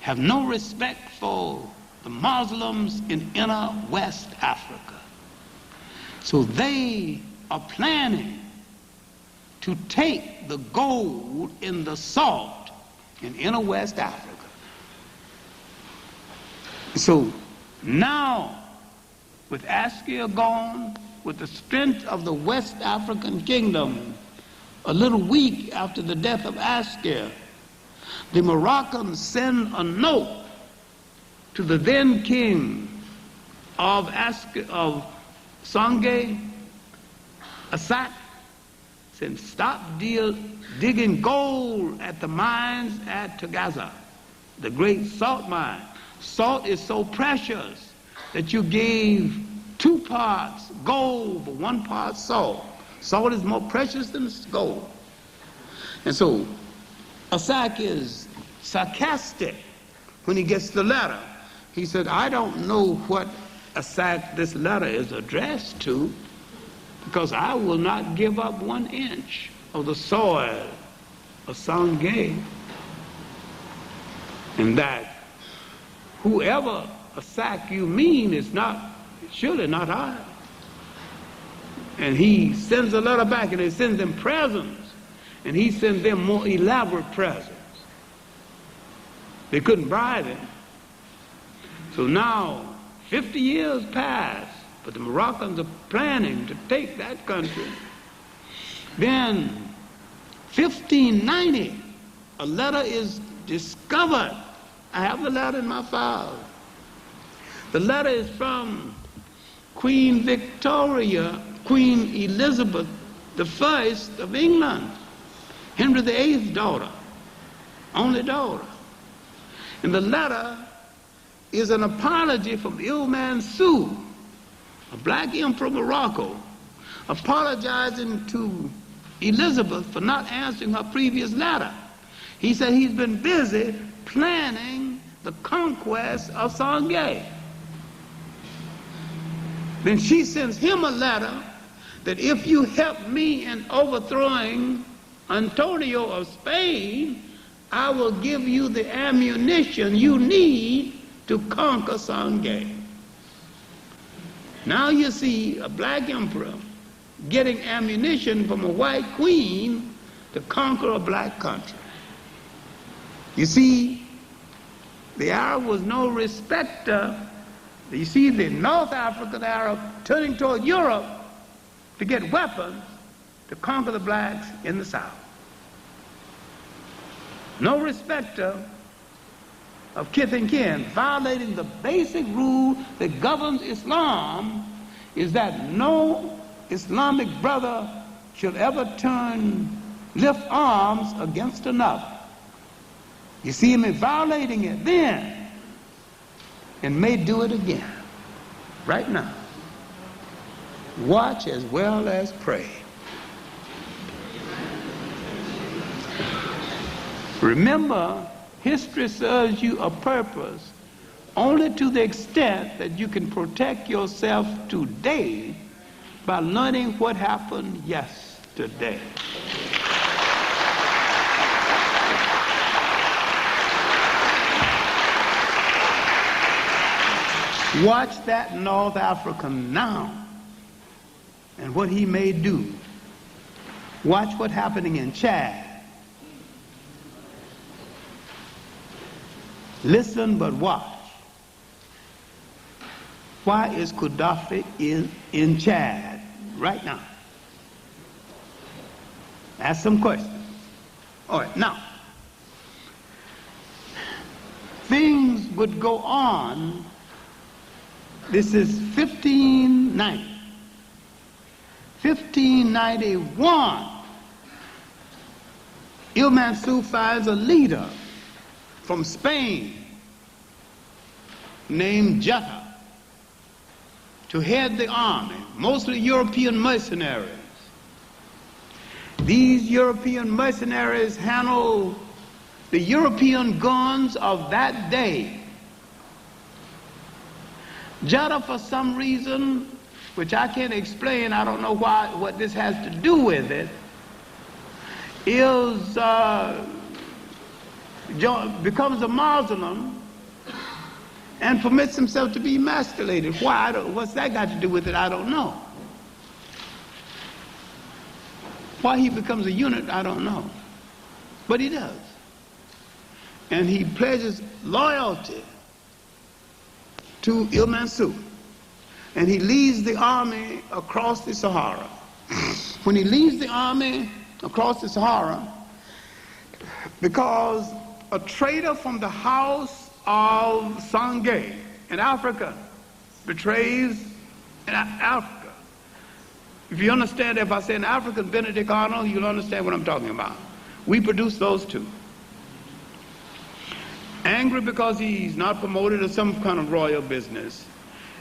have no respect for the Muslims in inner West Africa. So they are planning to take the gold in the salt in inner West Africa. So now, with Askir gone, with the strength of the West African kingdom, a little week after the death of Askir, the Moroccans send a note to the then king of Songhai, Assak, saying, stop digging gold at the mines at Tagaza, the great salt mine. Salt is so precious that you gave 2 parts gold for 1 part salt. Salt is more precious than gold. And so Assak is sarcastic when he gets the letter. He said, I don't know what Assak this letter is addressed to, because I will not give up 1 inch of the soil of Songhai. And that whoever Assak you mean is surely not I. And he sends a letter back, and he sends them presents, and he sends them more elaborate presents. They couldn't bribe him. So now 50 years pass, but the Moroccans are planning to take that country. Then 1590, a letter is discovered. I have the letter in my file. The letter is from Queen Victoria, Queen Elizabeth I of England, Henry VIII's daughter, only daughter. And the letter is an apology from Ilman Su, a black emperor of Morocco, apologizing to Elizabeth for not answering her previous letter. He said he's been busy planning the conquest of Songhai. Then she sends him a letter that if you help me in overthrowing Antonio of Spain, I will give you the ammunition you need to conquer Songhai. Now you see a black emperor getting ammunition from a white queen to conquer a black country. You see, the Arab was no respecter. You see, the North African Arab turning toward Europe to get weapons to conquer the blacks in the South. No respecter of kith and kin, violating the basic rule that governs Islam, is that no Islamic brother should ever lift arms against another. You see him violating it then, and may do it again, right now. Watch as well as pray. Remember, history serves you a purpose only to the extent that you can protect yourself today by learning what happened yesterday. Watch that North African now and what he may do. Watch what's happening in Chad. Listen but watch. Why is Gaddafi in Chad right now? Ask some questions. All right, now, things would go on. This is 1590. 1591, Il-Mansur finds a leader from Spain named Jetta to head the army, mostly European mercenaries. These European mercenaries handled the European guns of that day. Jetta, for some reason, which I can't explain, I don't know what this has to do with it, becomes a Muslim and permits himself to be emasculated. Why? What's that got to do with it? I don't know. Why he becomes a eunuch, I don't know. But he does. And he pledges loyalty to Il-Mansur. And he leads the army across the Sahara. When he leads the army across the Sahara, because a trader from the house of Songhai in Africa betrays in Africa. If you understand, if I say an African Benedict Arnold, you'll understand what I'm talking about. We produce those two. Angry because he's not promoted to some kind of royal business.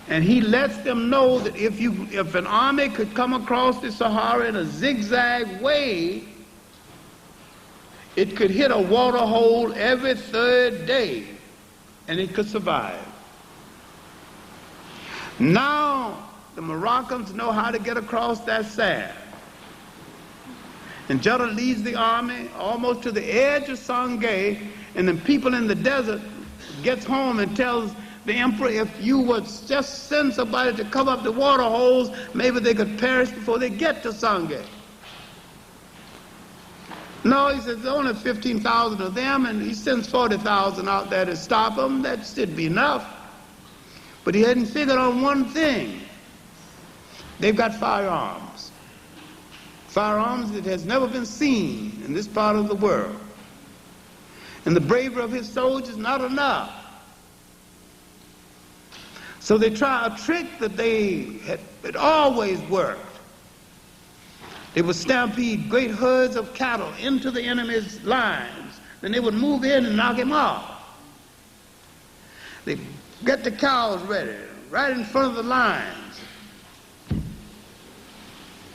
And he lets them know that if an army could come across the Sahara in a zigzag way, it could hit a water hole every third day, and it could survive. Now, the Moroccans know how to get across that sand. And Jetta leads the army almost to the edge of Songhai, and the people in the desert gets home and tells the emperor, if you would just send somebody to cover up the water holes, maybe they could perish before they get to Songhai. No, he says, there's only 15,000 of them, and he sends 40,000 out there to stop them. That should be enough. But he hadn't figured on one thing. They've got firearms. Firearms that has never been seen in this part of the world. And the bravery of his soldiers, not enough. So they try a trick that it always worked. They would stampede great herds of cattle into the enemy's lines. Then they would move in and knock him off. They get the cows ready, right in front of the lines.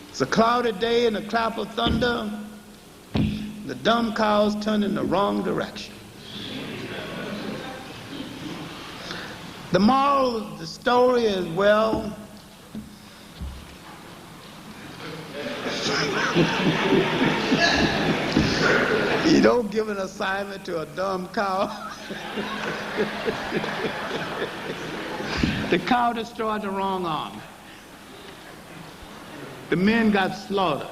It's a cloudy day and a clap of thunder. The dumb cows turn in the wrong direction. The moral of the story is, well, you don't give an assignment to a dumb cow. The cow destroyed the wrong army. The men got slaughtered.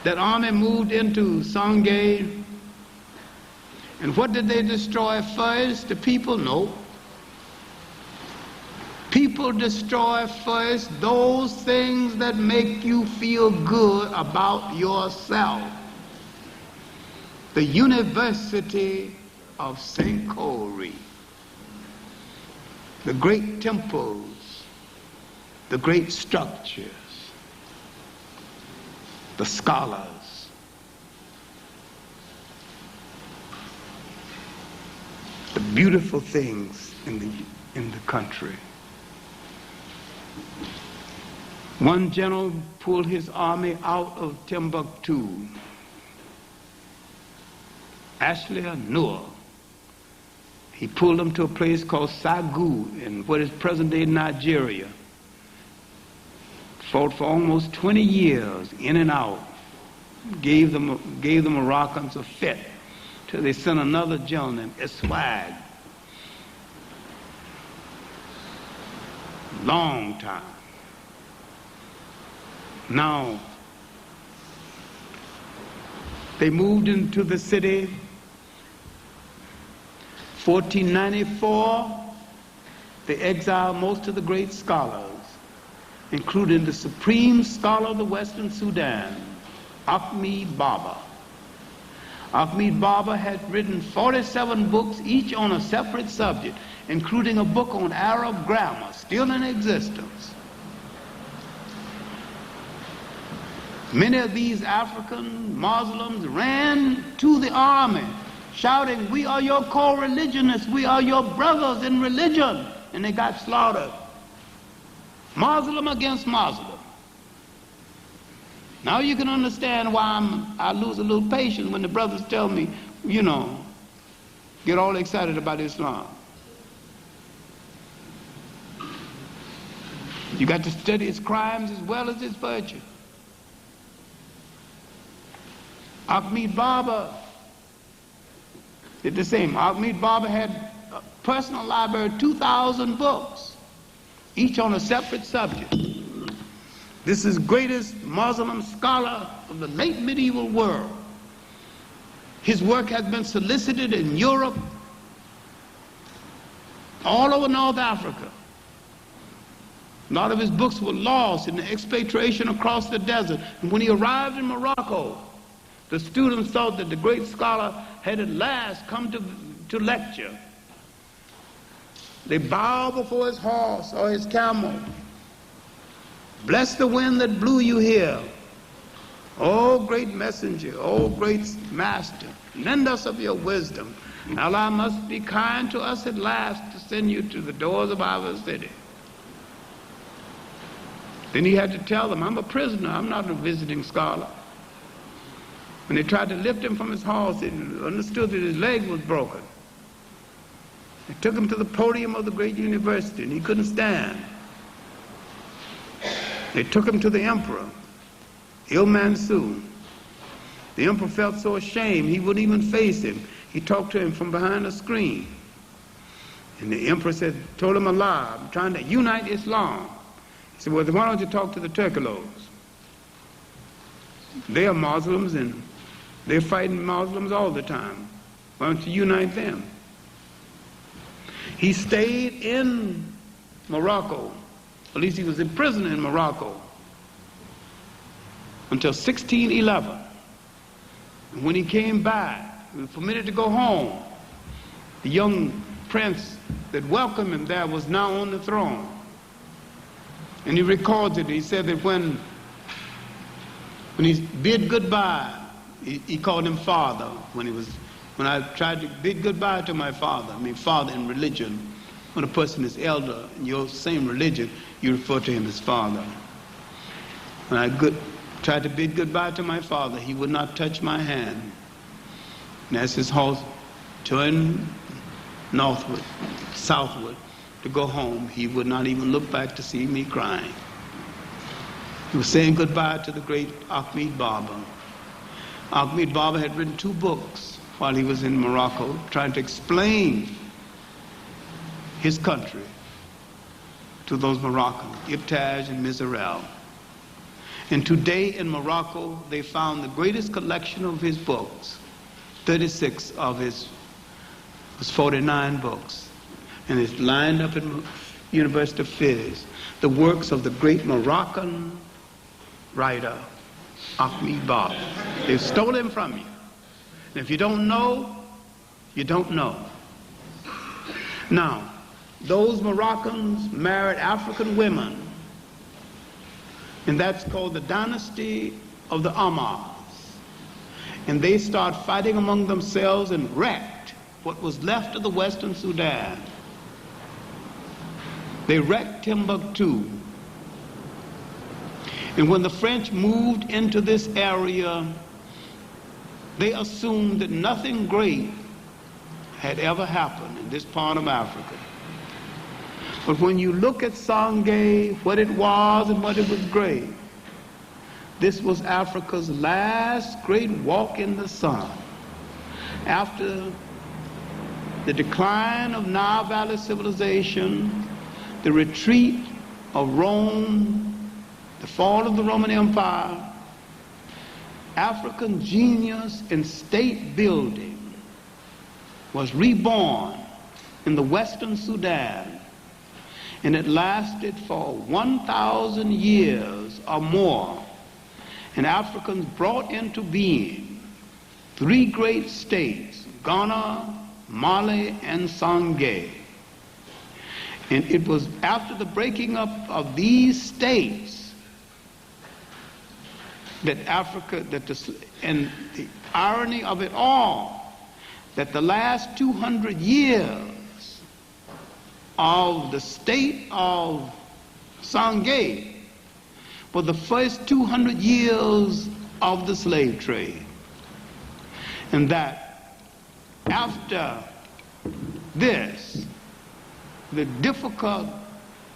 That army moved into Songhai. And what did they destroy first? The people? No. People destroy first those things that make you feel good about yourself. The University of Songhai, the great temples, the great structures, the scholars, the beautiful things in the country. One general pulled his army out of Timbuktu, Ashley Noor. He pulled them to a place called Sagu in what is present-day Nigeria. Fought for almost 20 years, in and out. Gave the Moroccans a fit till they sent another general named Iswag. Long time. Now, they moved into the city 1494. They exiled most of the great scholars, including the supreme scholar of the Western Sudan, Ahmed Baba. Ahmed Baba had written 47 books, each on a separate subject, including a book on Arab grammar, still in existence. Many of these African Muslims ran to the army, shouting, "We are your co-religionists, we are your brothers in religion," and they got slaughtered. Muslim against Muslim. Now you can understand why I lose a little patience when the brothers tell me, you know, get all excited about Islam. You got to study its crimes as well as its virtue. Ahmed Baba did the same. Ahmed Baba had a personal library of 2,000 books, each on a separate subject. This is the greatest Muslim scholar of the late medieval world. His work has been solicited in Europe, all over North Africa. A lot of his books were lost in the expatriation across the desert. And when he arrived in Morocco, the students thought that the great scholar had at last come to lecture. They bowed before his horse or his camel. "Bless the wind that blew you here. Oh, great messenger, oh, great master, lend us of your wisdom. Allah must be kind to us at last to send you to the doors of our city." Then he had to tell them, "I'm a prisoner, I'm not a visiting scholar." When they tried to lift him from his horse, they understood that his leg was broken. They took him to the podium of the great university, and he couldn't stand. They took him to the emperor, Il-Mansur. The emperor felt so ashamed he wouldn't even face him. He talked to him from behind a screen. And the emperor told him a lie, "I'm trying to unite Islam." He said, "Well, why don't you talk to the Turcos? They are Muslims and they're fighting Muslims all the time. Why don't you unite them?" He stayed in Morocco, at least he was in prison in Morocco, until 1611. And when he came back, he was permitted to go home. The young prince that welcomed him there was now on the throne. And he records it. He said that when he bid goodbye, he called him father. When I tried to bid goodbye to my father, I mean father in religion, when a person is elder in your same religion, you refer to him as father. When I tried to bid goodbye to my father, he would not touch my hand. And as his horse turned southward to go home, he would not even look back to see me crying. He was saying goodbye to the great Ahmed Baba. Ahmed Baba had written 2 books while he was in Morocco, trying to explain his country to those Moroccans, Ibtaj and Mizrael. And today in Morocco, they found the greatest collection of his books, 36 of his 49 books. And it's lined up University of Fez, the works of the great Moroccan writer, Ahmed Bab. They've stolen him from you. And if you don't know, you don't know. Now, those Moroccans married African women, and that's called the dynasty of the Ahmars. And they start fighting among themselves and wrecked what was left of the Western Sudan. They wrecked Timbuktu. And when the French moved into this area, they assumed that nothing great had ever happened in this part of Africa. But when you look at Songhai, what it was and what it was great, this was Africa's last great walk in the sun. After the decline of Nile Valley civilization, the retreat of Rome, the fall of the Roman Empire, African genius in state building was reborn in the Western Sudan, and it lasted for 1,000 years or more. And Africans brought into being 3 great states, Ghana, Mali, and Songhai. And it was after the breaking up of these states that and the irony of it all, that the last 200 years of the state of Songhai were the first 200 years of the slave trade. And that after this, the difficult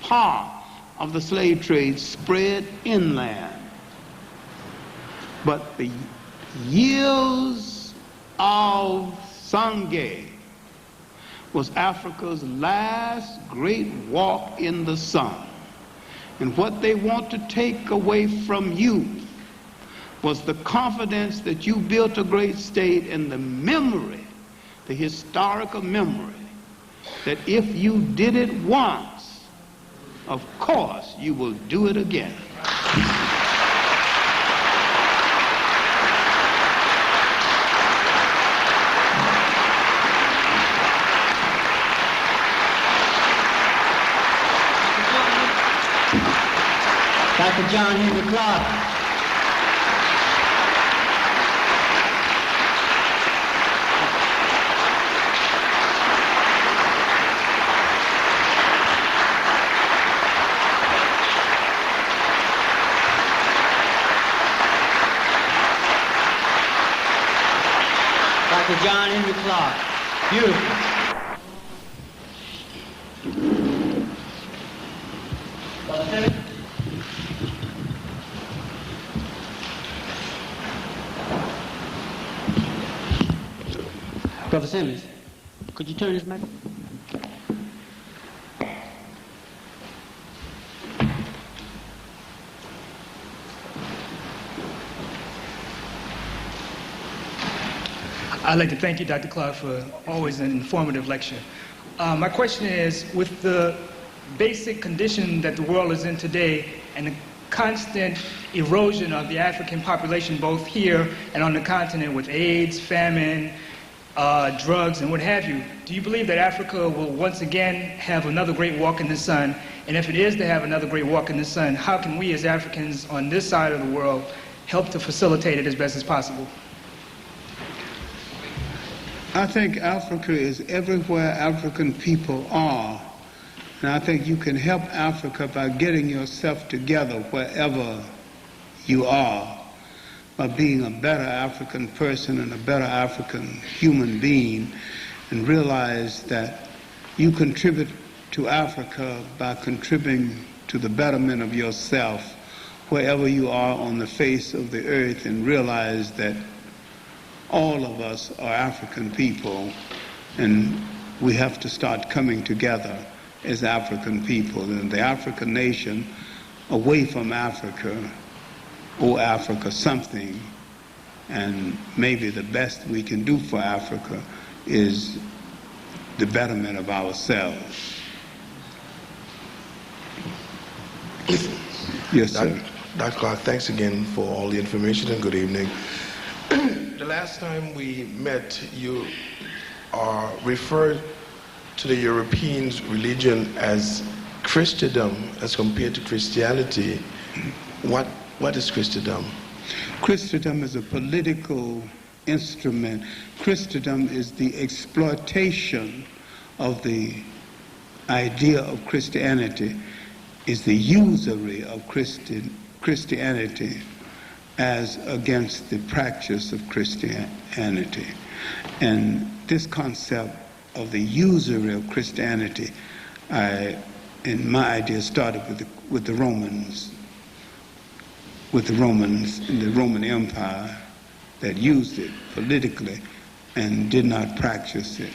part of the slave trade spread inland. But the years of Songhai was Africa's last great walk in the sun. And what they want to take away from you was the confidence that you built a great state, and the memory, the historical memory, that if you did it once, of course you will do it again. Dr. John Henrik Clarke. Dr. John Henrik Clarke. Beautiful. Brother Simmons, could you turn this mic? I'd like to thank you, Dr. Clarke, for always an informative lecture. My question is, with the basic condition that the world is in today and the constant erosion of the African population, both here and on the continent, with AIDS, famine, drugs, and what have you, do you believe that Africa will once again have another great walk in the sun? And if it is to have another great walk in the sun, how can we as Africans on this side of the world help to facilitate it as best as possible? I think Africa is everywhere African people are. And I think you can help Africa by getting yourself together wherever you are, by being a better African person and a better African human being, and realize that you contribute to Africa by contributing to the betterment of yourself wherever you are on the face of the earth, and realize that all of us are African people, and we have to start coming together as African people. And the African nation, away from Africa, owe Africa something, and maybe the best we can do for Africa is the betterment of ourselves. Yes, sir. Dr. Clarke, thanks again for all the information and good evening. The last time we met, you referred to the Europeans' religion as Christendom as compared to Christianity. What is Christendom? Christendom is a political instrument. Christendom is the exploitation of the idea of Christianity, is the usury of Christianity as against the practice of Christianity. And this concept of the usury of Christianity, in my idea, started with the Romans in the Roman Empire that used it politically and did not practice it.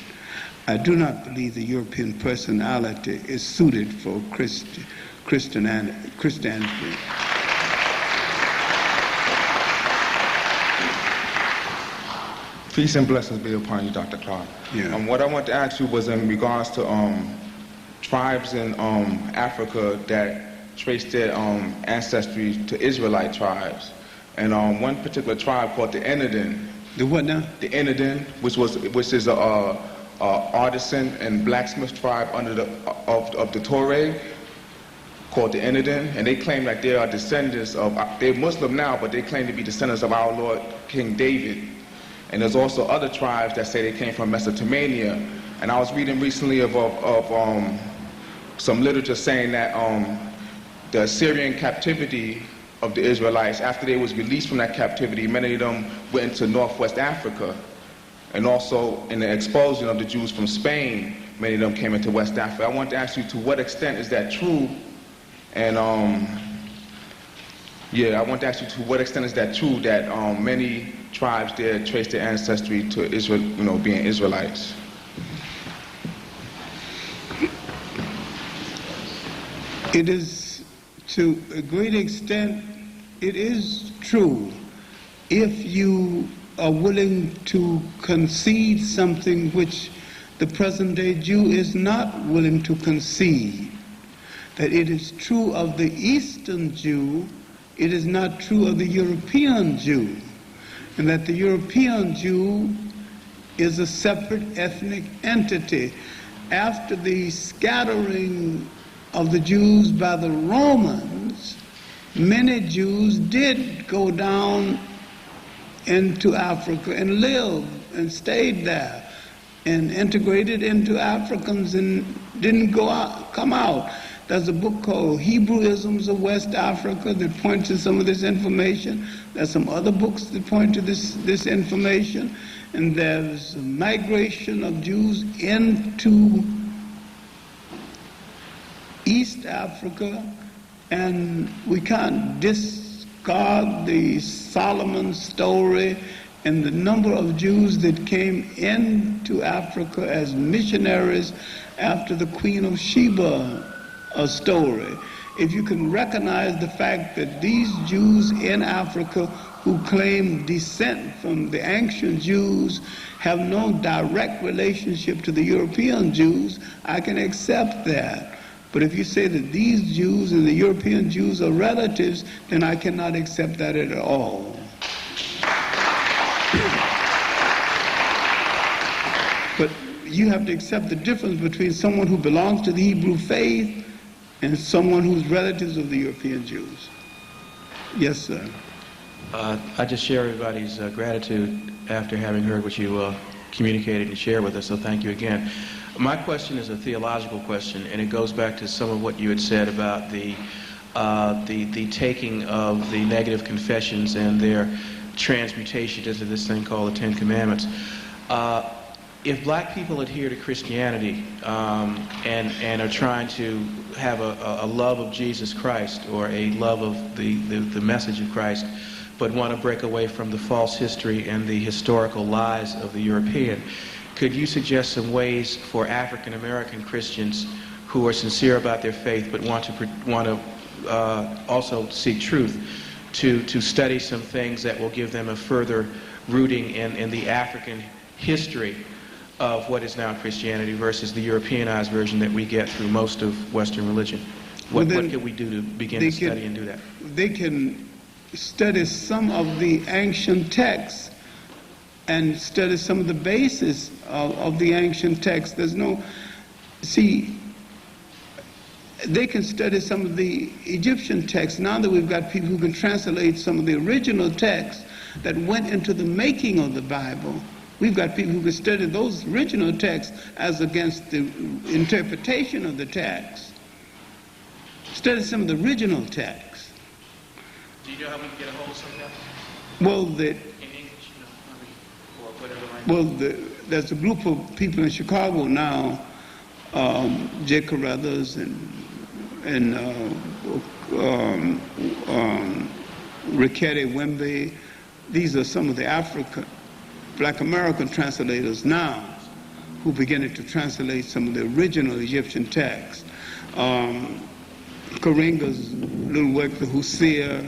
I do not believe the European personality is suited for Christianity. Peace and blessings be upon you, Dr. Clarke. Yeah. What I want to ask you was in regards to tribes in Africa that trace their ancestry to Israelite tribes. And one particular tribe called the Enedin. The what now? The Enedin, which is a artisan and blacksmith tribe under of the Tuareg, called the Enedin, and they claim that they are descendants of, they're Muslim now, but they claim to be descendants of our Lord King David. And there's also other tribes that say they came from Mesopotamia. And I was reading recently of some literature saying that the Assyrian captivity of the Israelites, after they was released from that captivity, many of them went into Northwest Africa. And also in the expulsion of the Jews from Spain, many of them came into West Africa. I want to ask you, to what extent is that true? And I want to ask you, to what extent is that true that many tribes there trace their ancestry to Israel, being Israelites? It is, to a great extent, it is true if you are willing to concede something which the present-day Jew is not willing to concede. That it is true of the Eastern Jew, it is not true of the European Jew. And that the European Jew is a separate ethnic entity. After the scattering of the Jews by the Romans, many Jews did go down into Africa and live and stayed there and integrated into Africans and didn't come out. There's a book called Hebrewisms of West Africa that points to some of this information. There's some other books that point to this information. And there's a migration of Jews into East Africa, and we can't discard the Solomon story and the number of Jews that came into Africa as missionaries after the Queen of Sheba story. If you can recognize the fact that these Jews in Africa who claim descent from the ancient Jews have no direct relationship to the European Jews, I can accept that. But if you say that these Jews and the European Jews are relatives, then I cannot accept that at all. But you have to accept the difference between someone who belongs to the Hebrew faith and someone who's relatives of the European Jews. Yes, sir. I just share everybody's gratitude after having heard what you communicated and shared with us, so thank you again. My question is a theological question, and it goes back to some of what you had said about the taking of the negative confessions and their transmutation into this thing called the Ten Commandments. If black people adhere to Christianity and are trying to have a love of Jesus Christ or a love of the message of Christ, but want to break away from the false history and the historical lies of the European, could you suggest some ways for African American Christians who are sincere about their faith but want to also seek truth to study some things that will give them a further rooting in the African history of what is now Christianity versus the Europeanized version that we get through most of Western religion? What could we do to begin to study and do that? They can study some of the ancient texts and study some of the basis of the ancient texts. They can study some of the Egyptian texts. Now that we've got people who can translate some of the original texts that went into the making of the Bible, we've got people who can study those original texts as against the interpretation of the text. Study some of the original texts. Do you know how we can get a hold of some of that? Well, In English, or whatever language? There's a group of people in Chicago now, J. Carruthers and Rickety Wimby. These are some of the Black American translators now who are beginning to translate some of the original Egyptian texts. Karinga's little work, the Hosea,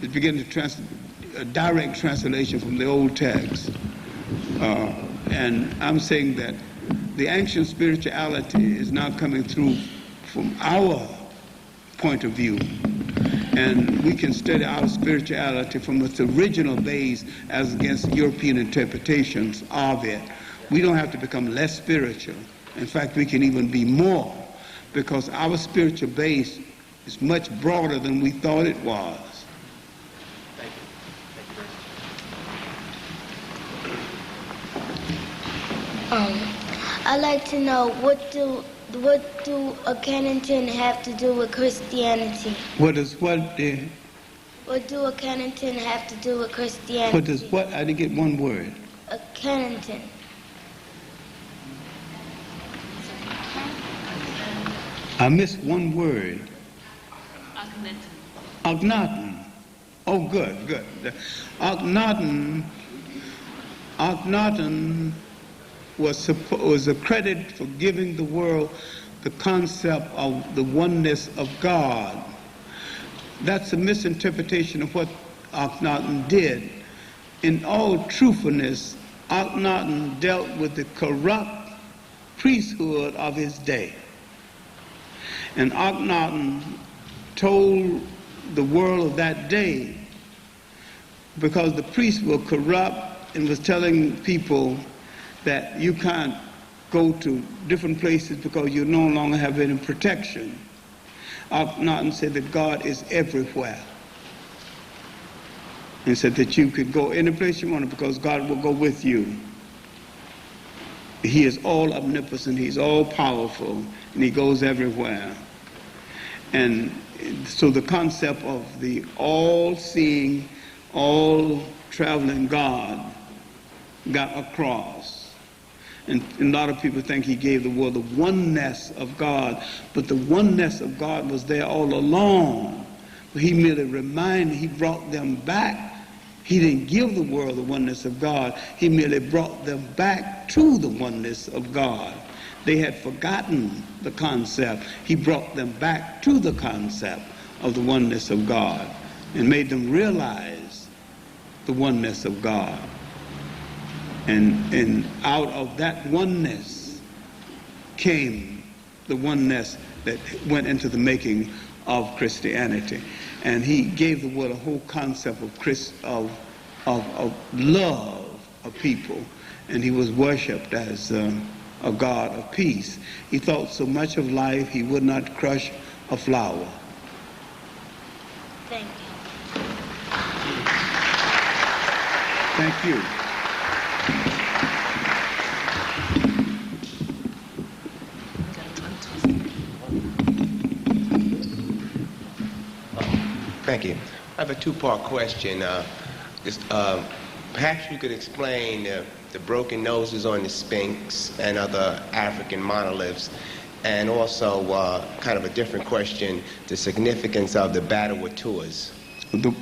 is beginning to translate a direct translation from the old text. And I'm saying that the ancient spirituality is now coming through from our point of view. And we can study our spirituality from its original base as against European interpretations of it. We don't have to become less spiritual. In fact, we can even be more, because our spiritual base is much broader than we thought it was. Thank you. Thank you very much. I'd like to know, what do a Kennington have to do with Christianity? What does what? What do a Kennington have to do with Christianity? What does what? I didn't get one word. A Kennington. I missed one word. Akhenaten. Oh, good. Akhenaten was a credit for giving the world the concept of the oneness of God. That's a misinterpretation of what Akhenaten did. In all truthfulness, Akhenaten dealt with the corrupt priesthood of his day. And Akhenaten told the world of that day, because the priests were corrupt and was telling people that you can't go to different places because you no longer have any protection. Akhenaten said that God is everywhere. And said that you could go any place you want because God will go with you. He is all omnipotent, he's all powerful, and he goes everywhere. And so the concept of the all-seeing, all-traveling God got across. And a lot of people think he gave the world the oneness of God, but the oneness of God was there all along. He merely he brought them back. He didn't give the world the oneness of God. He merely brought them back to the oneness of God. They had forgotten the concept. He brought them back to the concept of the oneness of God and made them realize the oneness of God. And out of that oneness came the oneness that went into the making of Christianity. And he gave the world a whole concept of love of people. And he was worshipped as a God of peace. He thought so much of life he would not crush a flower. Thank you. Thank you. Thank you. I have a two-part question. Perhaps you could explain the broken noses on the Sphinx and other African monoliths, and also kind of a different question, the significance of the Battle of Tours. The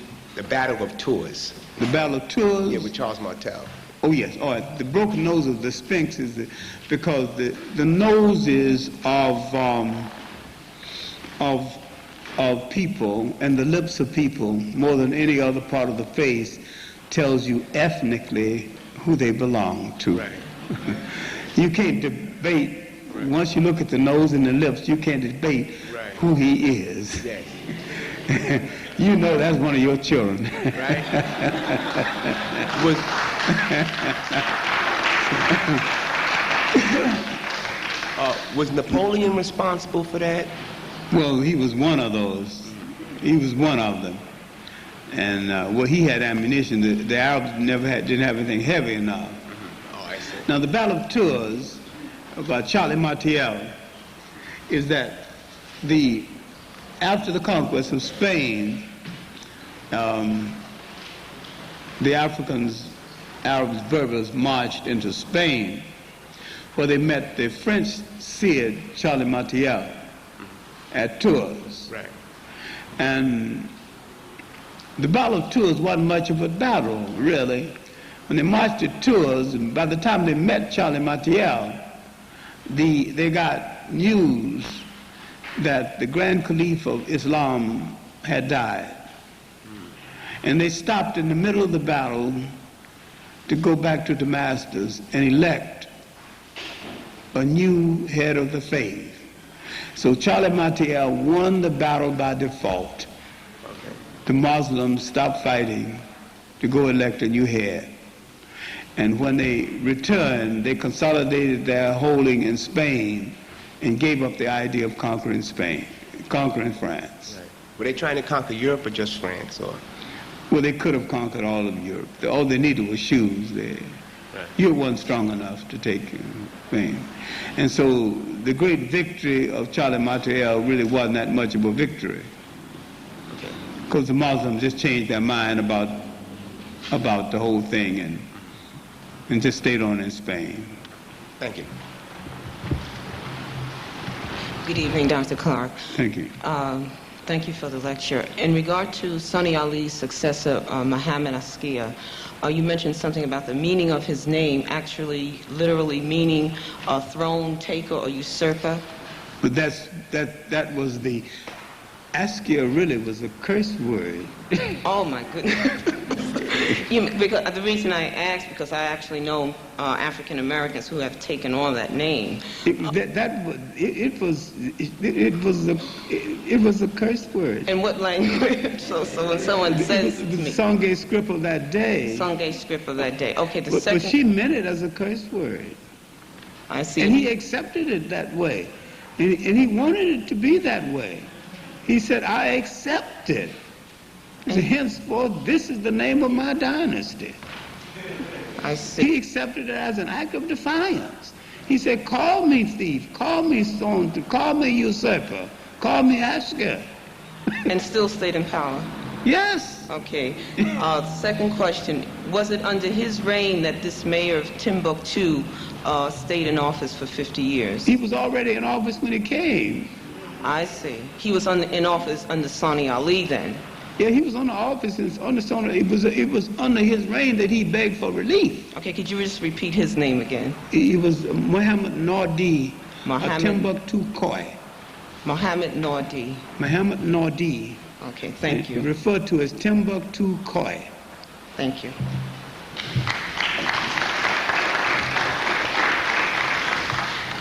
Battle of Tours. The Battle of Tours? Yeah, with Charles Martel. Oh, yes. All right. The broken nose of the Sphinx is because the noses of people and the lips of people, more than any other part of the face, tells you ethnically who they belong to. Right. You can't debate once you look at the nose and the lips, you can't debate who he is. Yes. You know that's one of your children. Right. Was Napoleon responsible for that? Well, he was one of those. He was one of them. And well, he had ammunition. The Arabs didn't have anything heavy enough. Oh, I see. Now, the Battle of Tours about Charlie Martel is that after the conquest of Spain, the Arabs, Berbers marched into Spain, where they met the French Cid, Charlie Martel, at Tours. Right. And the Battle of Tours wasn't much of a battle, really. When they marched to Tours, and by the time they met Charlie Martel, they got news that the Grand Caliph of Islam had died. And they stopped in the middle of the battle to go back to Damascus and elect a new head of the faith. So Charlie Martel won the battle by default. Okay. The Muslims stopped fighting to go elect a new head. And when they returned, they consolidated their holding in Spain and gave up the idea of conquering France. Right. Were they trying to conquer Europe or just France? Or? Well, they could have conquered all of Europe. All they needed was shoes. Europe wasn't strong enough to take Spain. And so the great victory of Charlie Martel really wasn't that much of a victory. Because the Muslims just changed their mind about the whole thing and just stayed on in Spain. Thank you. Good evening, Dr. Clarke. Thank you. Thank you for the lecture. In regard to Sonny Ali's successor, Muhammad Askia, you mentioned something about the meaning of his name actually literally meaning a throne taker or usurper. But that was the Askia really was a curse word. Oh my goodness. Because the reason I asked, because I actually know African Americans who have taken on that name. It was a curse word. In what language? So when someone says to me, the Songhai script of that day. Songhai script of that day. Okay, but she meant it as a curse word. I see. And he accepted it that way, and he wanted it to be that way. He said, "I accept it. So henceforth, this is the name of my dynasty." I see. He accepted it as an act of defiance. He said, "Call me thief, call me stone, call me usurper, call me Askia." And still stayed in power? Yes. Okay. Second question, was it under his reign that this mayor of Timbuktu stayed in office for 50 years? He was already in office when he came. I see. He was in office under Sonny Ali then? Yeah, he was on the office under Sonny. It was under his reign that he begged for relief. Okay, could you just repeat his name again? He was Muhammad Nordi, Timbuktu Koi. Muhammad Nordi. Muhammad Nordi. Okay, thank you. Referred to as Timbuktu Koi. Thank you.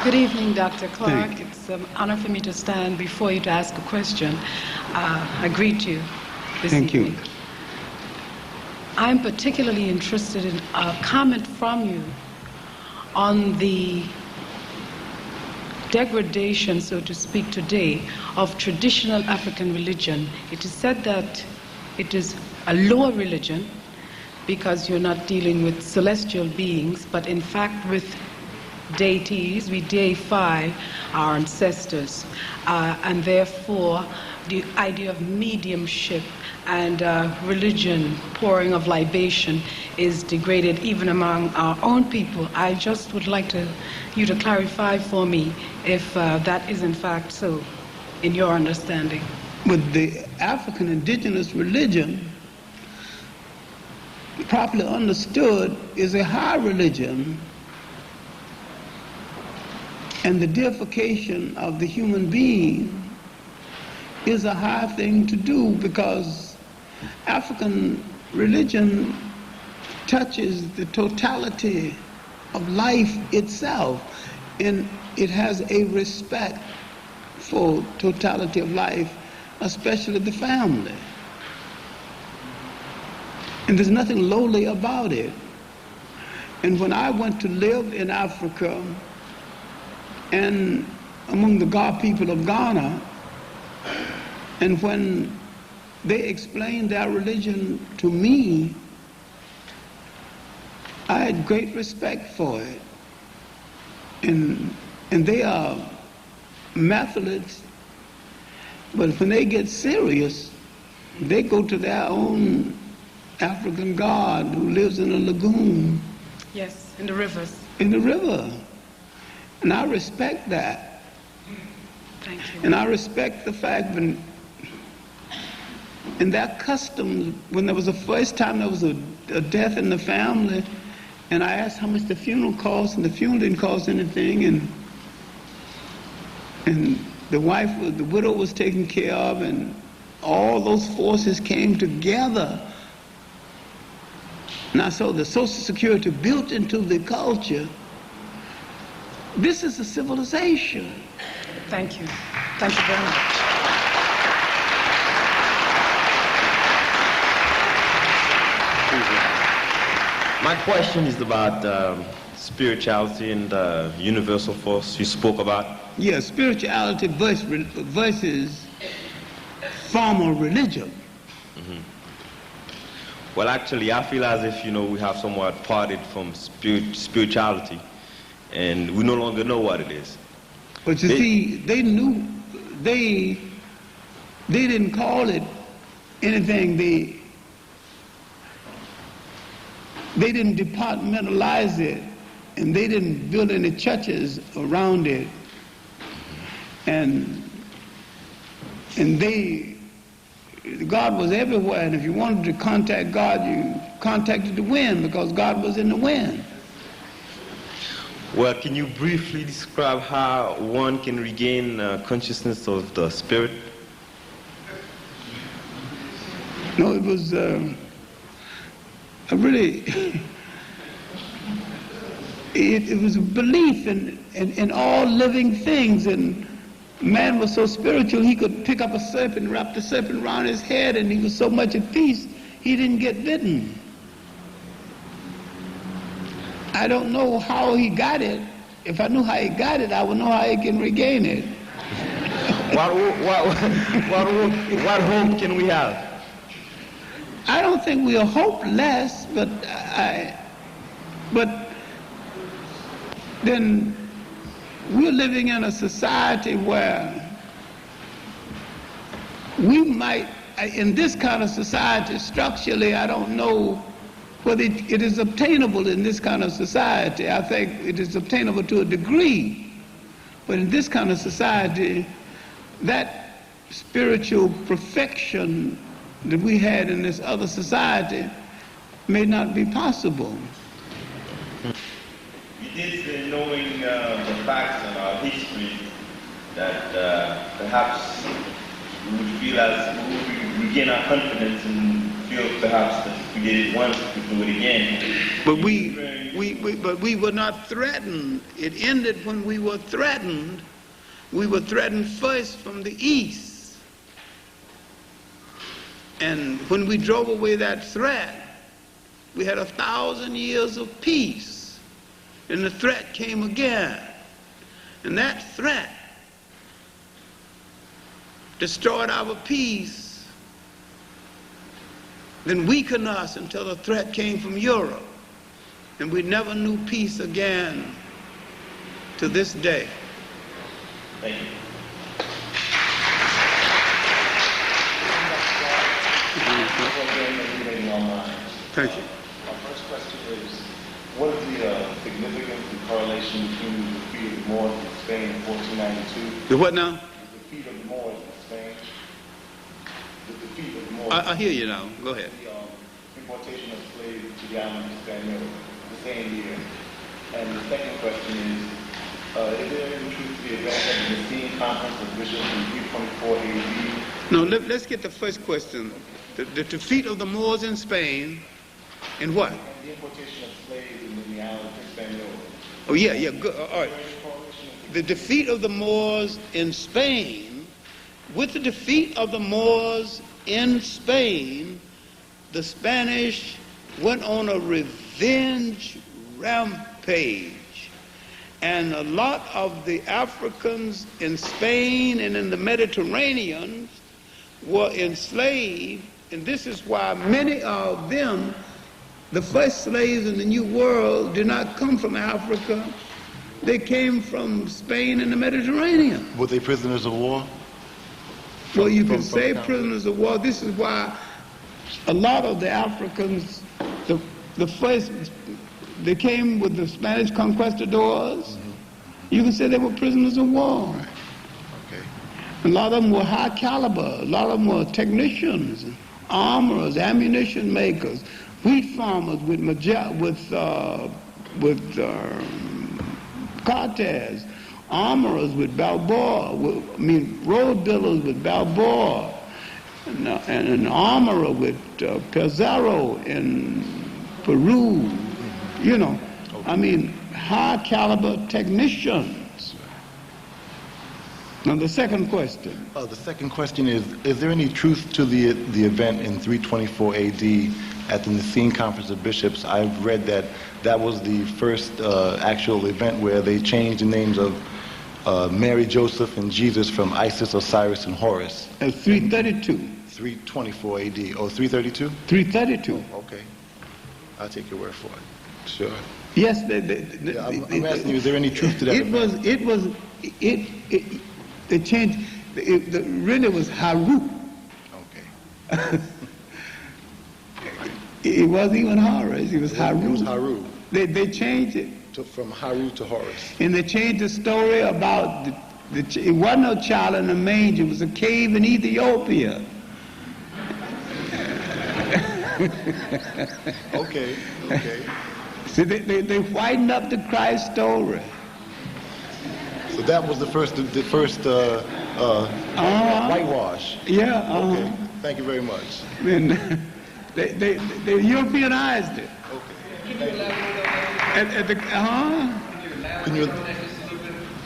Good evening, Dr. Clarke. It's an honor for me to stand before you to ask a question. I greet you this evening. Thank you. I'm particularly interested in a comment from you on the degradation, so to speak, today of traditional African religion. It is said that it is a lower religion because you're not dealing with celestial beings, but in fact with deities. We deify our ancestors, and therefore the idea of mediumship and religion, pouring of libation, is degraded even among our own people. I just would like you to clarify for me if that is in fact so, in your understanding. But the African indigenous religion, properly understood, is a high religion. And the deification of the human being is a high thing to do, because African religion touches the totality of life itself. and it has a respect for totality of life, especially the family. And there's nothing lowly about it. And when I went to live in Africa and among the God people of Ghana, and when they explained their religion to me, I had great respect for it. And they are Methodists, but when they get serious, they go to their own African god who lives in a lagoon. Yes, in the rivers. In the river. And I respect that. Thank you. And I respect the fact that in that customs, when there was the first time there was a death in the family, and I asked how much the funeral cost, and the funeral didn't cost anything, and the widow was taken care of, and all those forces came together. And I saw the Social Security built into the culture. This is a civilization. Thank you. Thank you very much. My question is about spirituality and the universal force you spoke about. Yes, spirituality versus formal religion. Mm-hmm. Well, actually, I feel as if, we have somewhat parted from spirituality, and we no longer know what it is. But you see, they knew, they didn't call it anything. They didn't departmentalize it, and they didn't build any churches around it. And God was everywhere, and if you wanted to contact God, you contacted the wind, because God was in the wind. Well, can you briefly describe how one can regain consciousness of the spirit? No, it was it was a belief in all living things, and man was so spiritual he could pick up a serpent, wrap the serpent around his head, and he was so much at peace he didn't get bitten. I don't know how he got it. If I knew how he got it, I would know how he can regain it. What hope can we have? I don't think we are hopeless, but then we're living in a society where we might, in this kind of society, structurally, I don't know whether it is obtainable in this kind of society. I think it is obtainable to a degree, but in this kind of society, that spiritual perfection that we had in this other society may not be possible. You did say, knowing the facts and our history, that perhaps we would feel as we would regain our confidence and feel perhaps that if we did it once, we could do it again. But we were not threatened. It ended when we were threatened. We were threatened first from the east. And when we drove away that threat, we had 1,000 years of peace. And the threat came again. And that threat destroyed our peace, then weakened us until the threat came from Europe. And we never knew peace again to this day. Thank you. Thank you. My first question is, what is the significance and correlation between the defeat of the Moors in Spain in 1492? The what now? The defeat of the Moors in Spain. The defeat of the Moors. I hear you now. Go ahead. The importation of slaves to the island of Hispaniola the same year. And the second question is there any truth to the event of the Nicene Conference of Bishops in 324 AD? No, let's get the first question. The defeat of the Moors in Spain, and what? And the importation of slaves in the island of Hispaniola. Oh, yeah, good. All right. the defeat of the Moors in Spain, with the defeat of the Moors in Spain, the Spanish went on a revenge rampage. And a lot of the Africans in Spain and in the Mediterranean were enslaved, and this is why many of them, the first slaves in the New World, did not come from Africa. They came from Spain and the Mediterranean. Were they prisoners of war? Well, you can say prisoners of war. This is why a lot of the Africans, the first, they came with the Spanish conquistadors. Mm-hmm. You can say they were prisoners of war. Right. Okay. A lot of them were high caliber. A lot of them were technicians, armorers, ammunition makers, wheat farmers with Cortez, armorers with Balboa, road builders with Balboa, and an armorer with Pizarro in Peru, you know. High caliber technicians. Now the second question. The second question is there any truth to the event in 324 AD at the Nicene Conference of Bishops? I've read that was the first actual event where they changed the names of Mary, Joseph, and Jesus from Isis, Osiris, and Horus. 332. 324 AD. Oh, 332? 332. Oh, okay. I'll take your word for it. Sure. Yes, I'm asking you, is there any truth to that? They changed. It really was Haru. Okay. It wasn't even Horus. It was Haru. It was Haru. They changed it from Haru to Horus. And they changed the story about it wasn't no child in a manger. It was a cave in Ethiopia. Okay. See, they whitened up the Christ story. So that was the first whitewash. Yeah. Okay. Thank you very much. And they Europeanized it. Okay. Can you?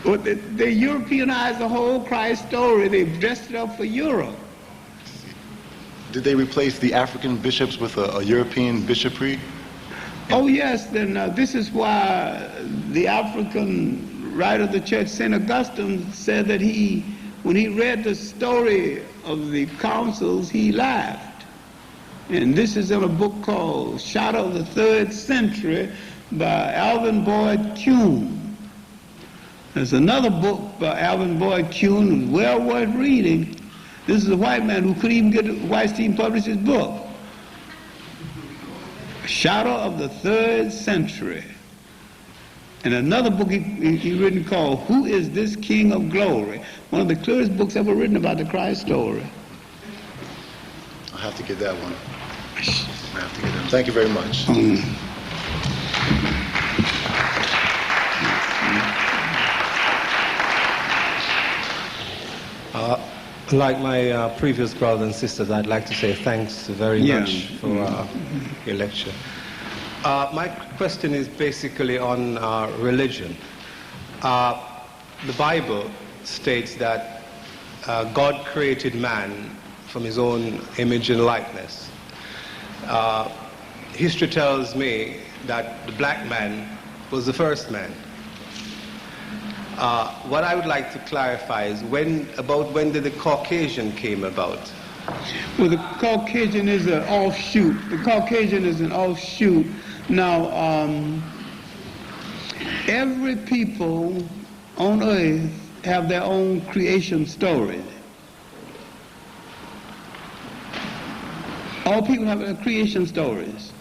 Well, they Europeanized the whole Christ story. They dressed it up for Europe. Did they replace the African bishops with a European bishopry? Oh yes, then this is why the African writer of the church, St. Augustine, said that when he read the story of the councils, he laughed. And this is in a book called Shadow of the Third Century by Alvin Boyd Kuhn. There's another book by Alvin Boyd Kuhn who's well worth reading. This is a white man who couldn't even get Weinstein published his book. Shadow of the Third Century. And another book he written called Who is This King of Glory? One of the clearest books ever written about the Christ story. I'll have to get that one. Thank you very much. Like my previous brothers and sisters, I'd like to say thanks very much for your lecture. My question is basically on religion. The Bible states that God created man from his own image and likeness. History tells me that the black man was the first man. What I would like to clarify is when did the Caucasian came about? Well, the Caucasian is an offshoot. The Caucasian is an offshoot. Now, every people on earth have their own creation story. All people have their creation stories.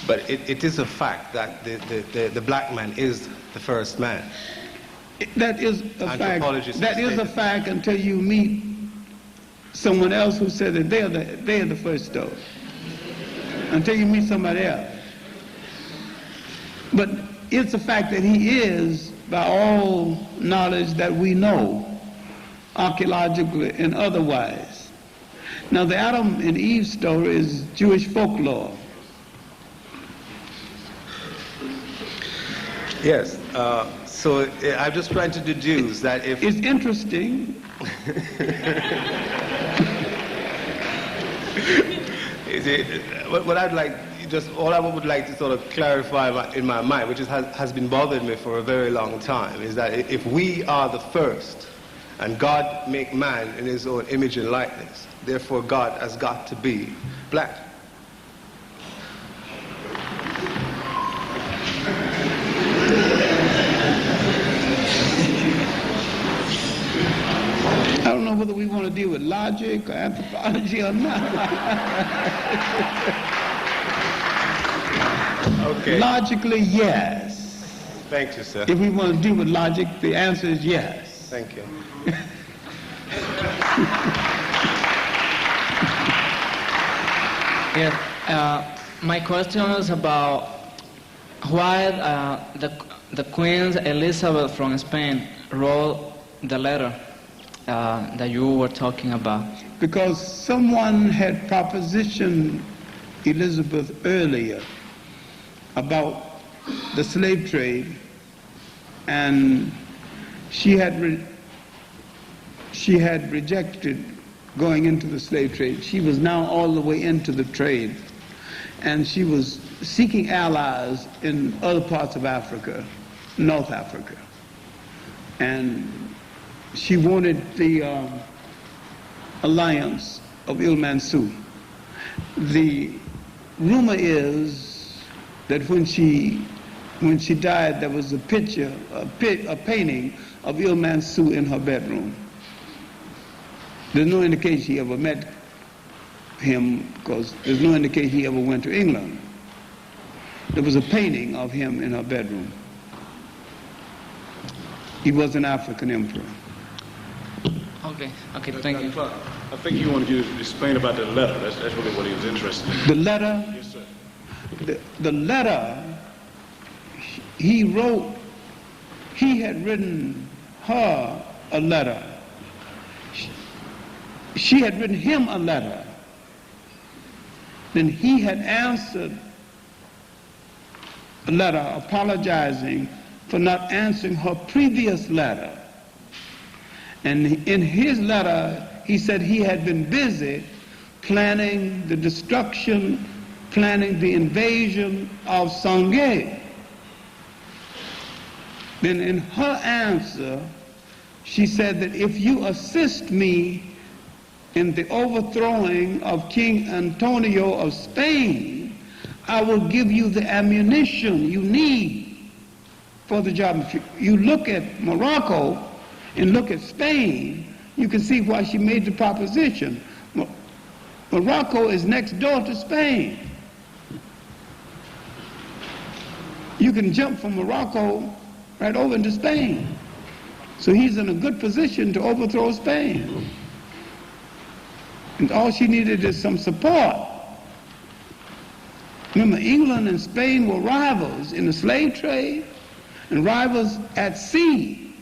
But it is a fact that the black man is the first man. That is a fact. That is a fact until you meet someone else who said that they are the first story. Until you meet somebody else. But it's a fact that he is, by all knowledge that we know, archaeologically and otherwise. Now the Adam and Eve story is Jewish folklore. Yes. So I'm just trying to deduce that if... It's interesting. What I'd like, all I would like to sort of clarify in my mind, which has been bothering me for a very long time, is that if we are the first, and God make man in his own image and likeness, therefore God has got to be black. I don't know whether we want to deal with logic or anthropology or not. Okay. Logically, yes. Thank you, sir. If we want to deal with logic, the answer is yes. Thank you. Yes. My question is about why the Queen Elizabeth from Spain wrote the letter that you were talking about. Because someone had propositioned Elizabeth earlier about the slave trade, and she had rejected going into the slave trade. She was now all the way into the trade, and she was seeking allies in other parts of Africa, North Africa, and she wanted the alliance of Il Mansour. The rumor is that when she died, there was a picture, a painting of Il Mansour in her bedroom. There's no indication she ever met him, because there's no indication he ever went to England. There was a painting of him in her bedroom. He was an African emperor. Okay, thank you. Clarke, I think he wanted you to explain about the letter. That's really what he was interested in. The letter? Yes, sir. The letter, he wrote, he had written her a letter. She had written him a letter. Then he had answered a letter apologizing for not answering her previous letter. And in his letter, he said he had been busy planning the destruction, planning the invasion of Songhai. Then in her answer, she said that if you assist me in the overthrowing of King Antonio of Spain, I will give you the ammunition you need for the job. If you look at Morocco and look at Spain, you can see why she made the proposition. Morocco is next door to Spain. You can jump from Morocco right over into Spain. So he's in a good position to overthrow Spain. And all she needed is some support. Remember, England and Spain were rivals in the slave trade and rivals at sea.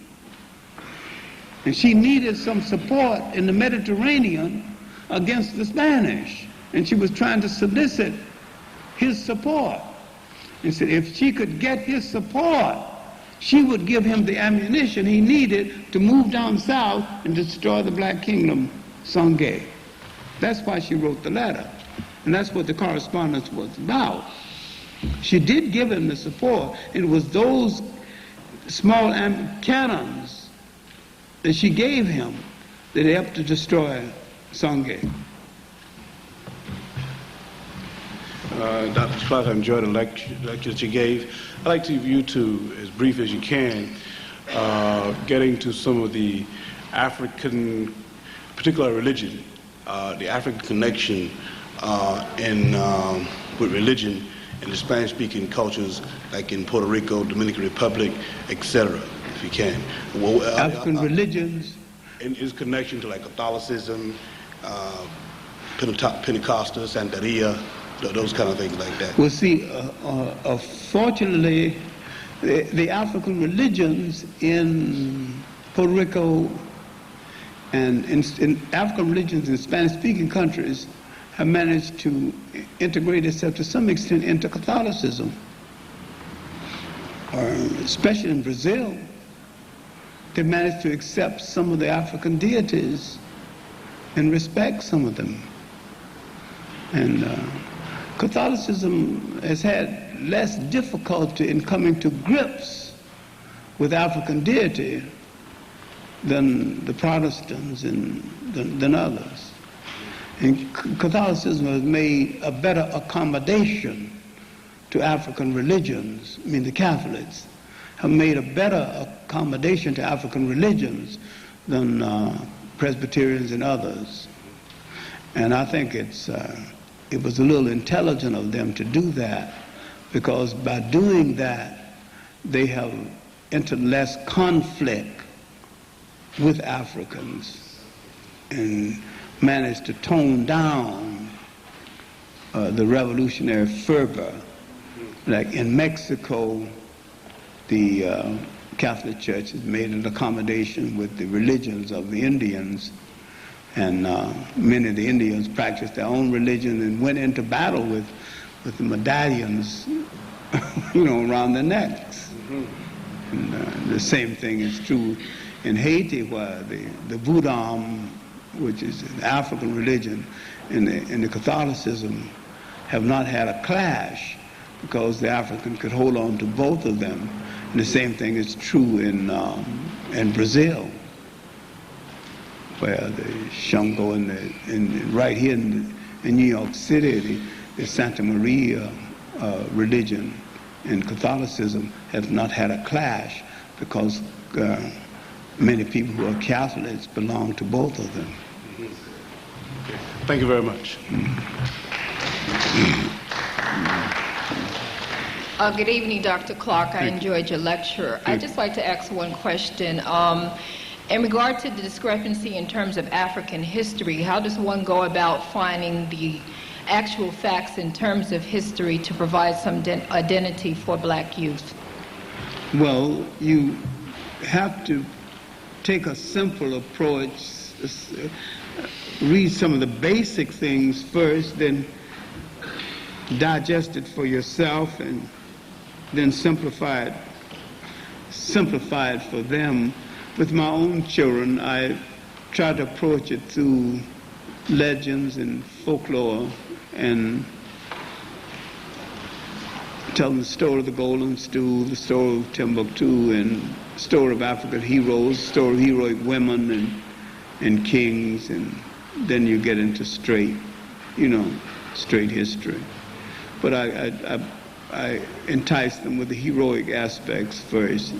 And she needed some support in the Mediterranean against the Spanish. And she was trying to solicit his support. And said if she could get his support, she would give him the ammunition he needed to move down south and destroy the Black Kingdom, Songhai. That's why she wrote the letter. And that's what the correspondence was about. She did give him the support. It was those small cannons that she gave him that helped to destroy Songhai. Dr. Clarke, I enjoyed the lecture that you gave. I'd like to you to, as brief as you can, getting to some of the African, particular religion, the African connection with religion in the Spanish-speaking cultures, like in Puerto Rico, Dominican Republic, etc., if you can. African religions? In its connection to like Catholicism, Pentecostal, Santeria, those kind of things like that. Well, see, fortunately, the African religions in Puerto Rico and in African religions in Spanish-speaking countries have managed to integrate itself to some extent into Catholicism. or especially in Brazil, they managed to accept some of the African deities and respect some of them. And Catholicism has had less difficulty in coming to grips with African deity than the Protestants and than others. And Catholicism has made a better accommodation to African religions. I mean, the Catholics have made a better accommodation to African religions than Presbyterians and others. And I think it was a little intelligent of them to do that, because by doing that, they have entered less conflict with Africans and managed to tone down the revolutionary fervor. Like in Mexico, the Catholic Church has made an accommodation with the religions of the Indians, and many of the Indians practiced their own religion and went into battle with the medallions, around their necks. And the same thing is true in Haiti, where the Voodoo, which is an African religion, and the Catholicism have not had a clash, because the African could hold on to both of them. And the same thing is true in Brazil, where the Shango and right here in New York City, the Santa Maria religion and Catholicism have not had a clash, because many people who are Catholics belong to both of them. Thank you very much. Good evening, Dr. Clarke. I enjoyed your lecture. I'd just like to ask one question. In regard to the discrepancy in terms of African history, how does one go about finding the actual facts in terms of history to provide some identity for black youth? Well, you have to take a simple approach, read some of the basic things first, then digest it for yourself, and then simplify it for them. With my own children, I try to approach it through legends and folklore, and tell them the story of the Golden Stool, the story of Timbuktu, and the story of African heroes, the story of heroic women and kings, and then you get into straight history. But I entice them with the heroic aspects first,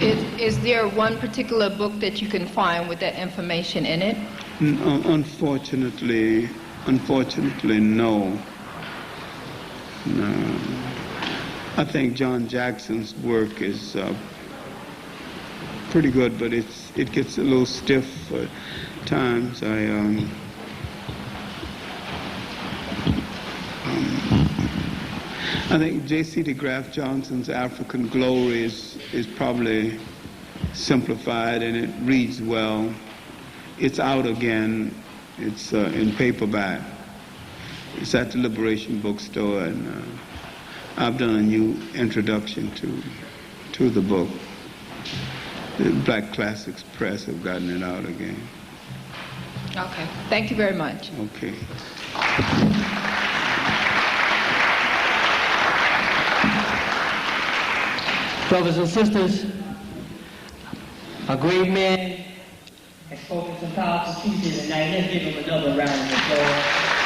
Is there one particular book that you can find with that information in it? Unfortunately, no. No. I think John Jackson's work is pretty good, but it gets a little stiff at times. I think J.C. DeGraff Johnson's African Glory is probably simplified, and it reads well. It's out again. It's in paperback. It's at the Liberation Bookstore, and I've done a new introduction to the book. The Black Classics Press have gotten it out again. Okay. Thank you very much. Okay. Brothers and sisters, a great man has spoken some powerful pieces tonight. Let's give him another round of applause.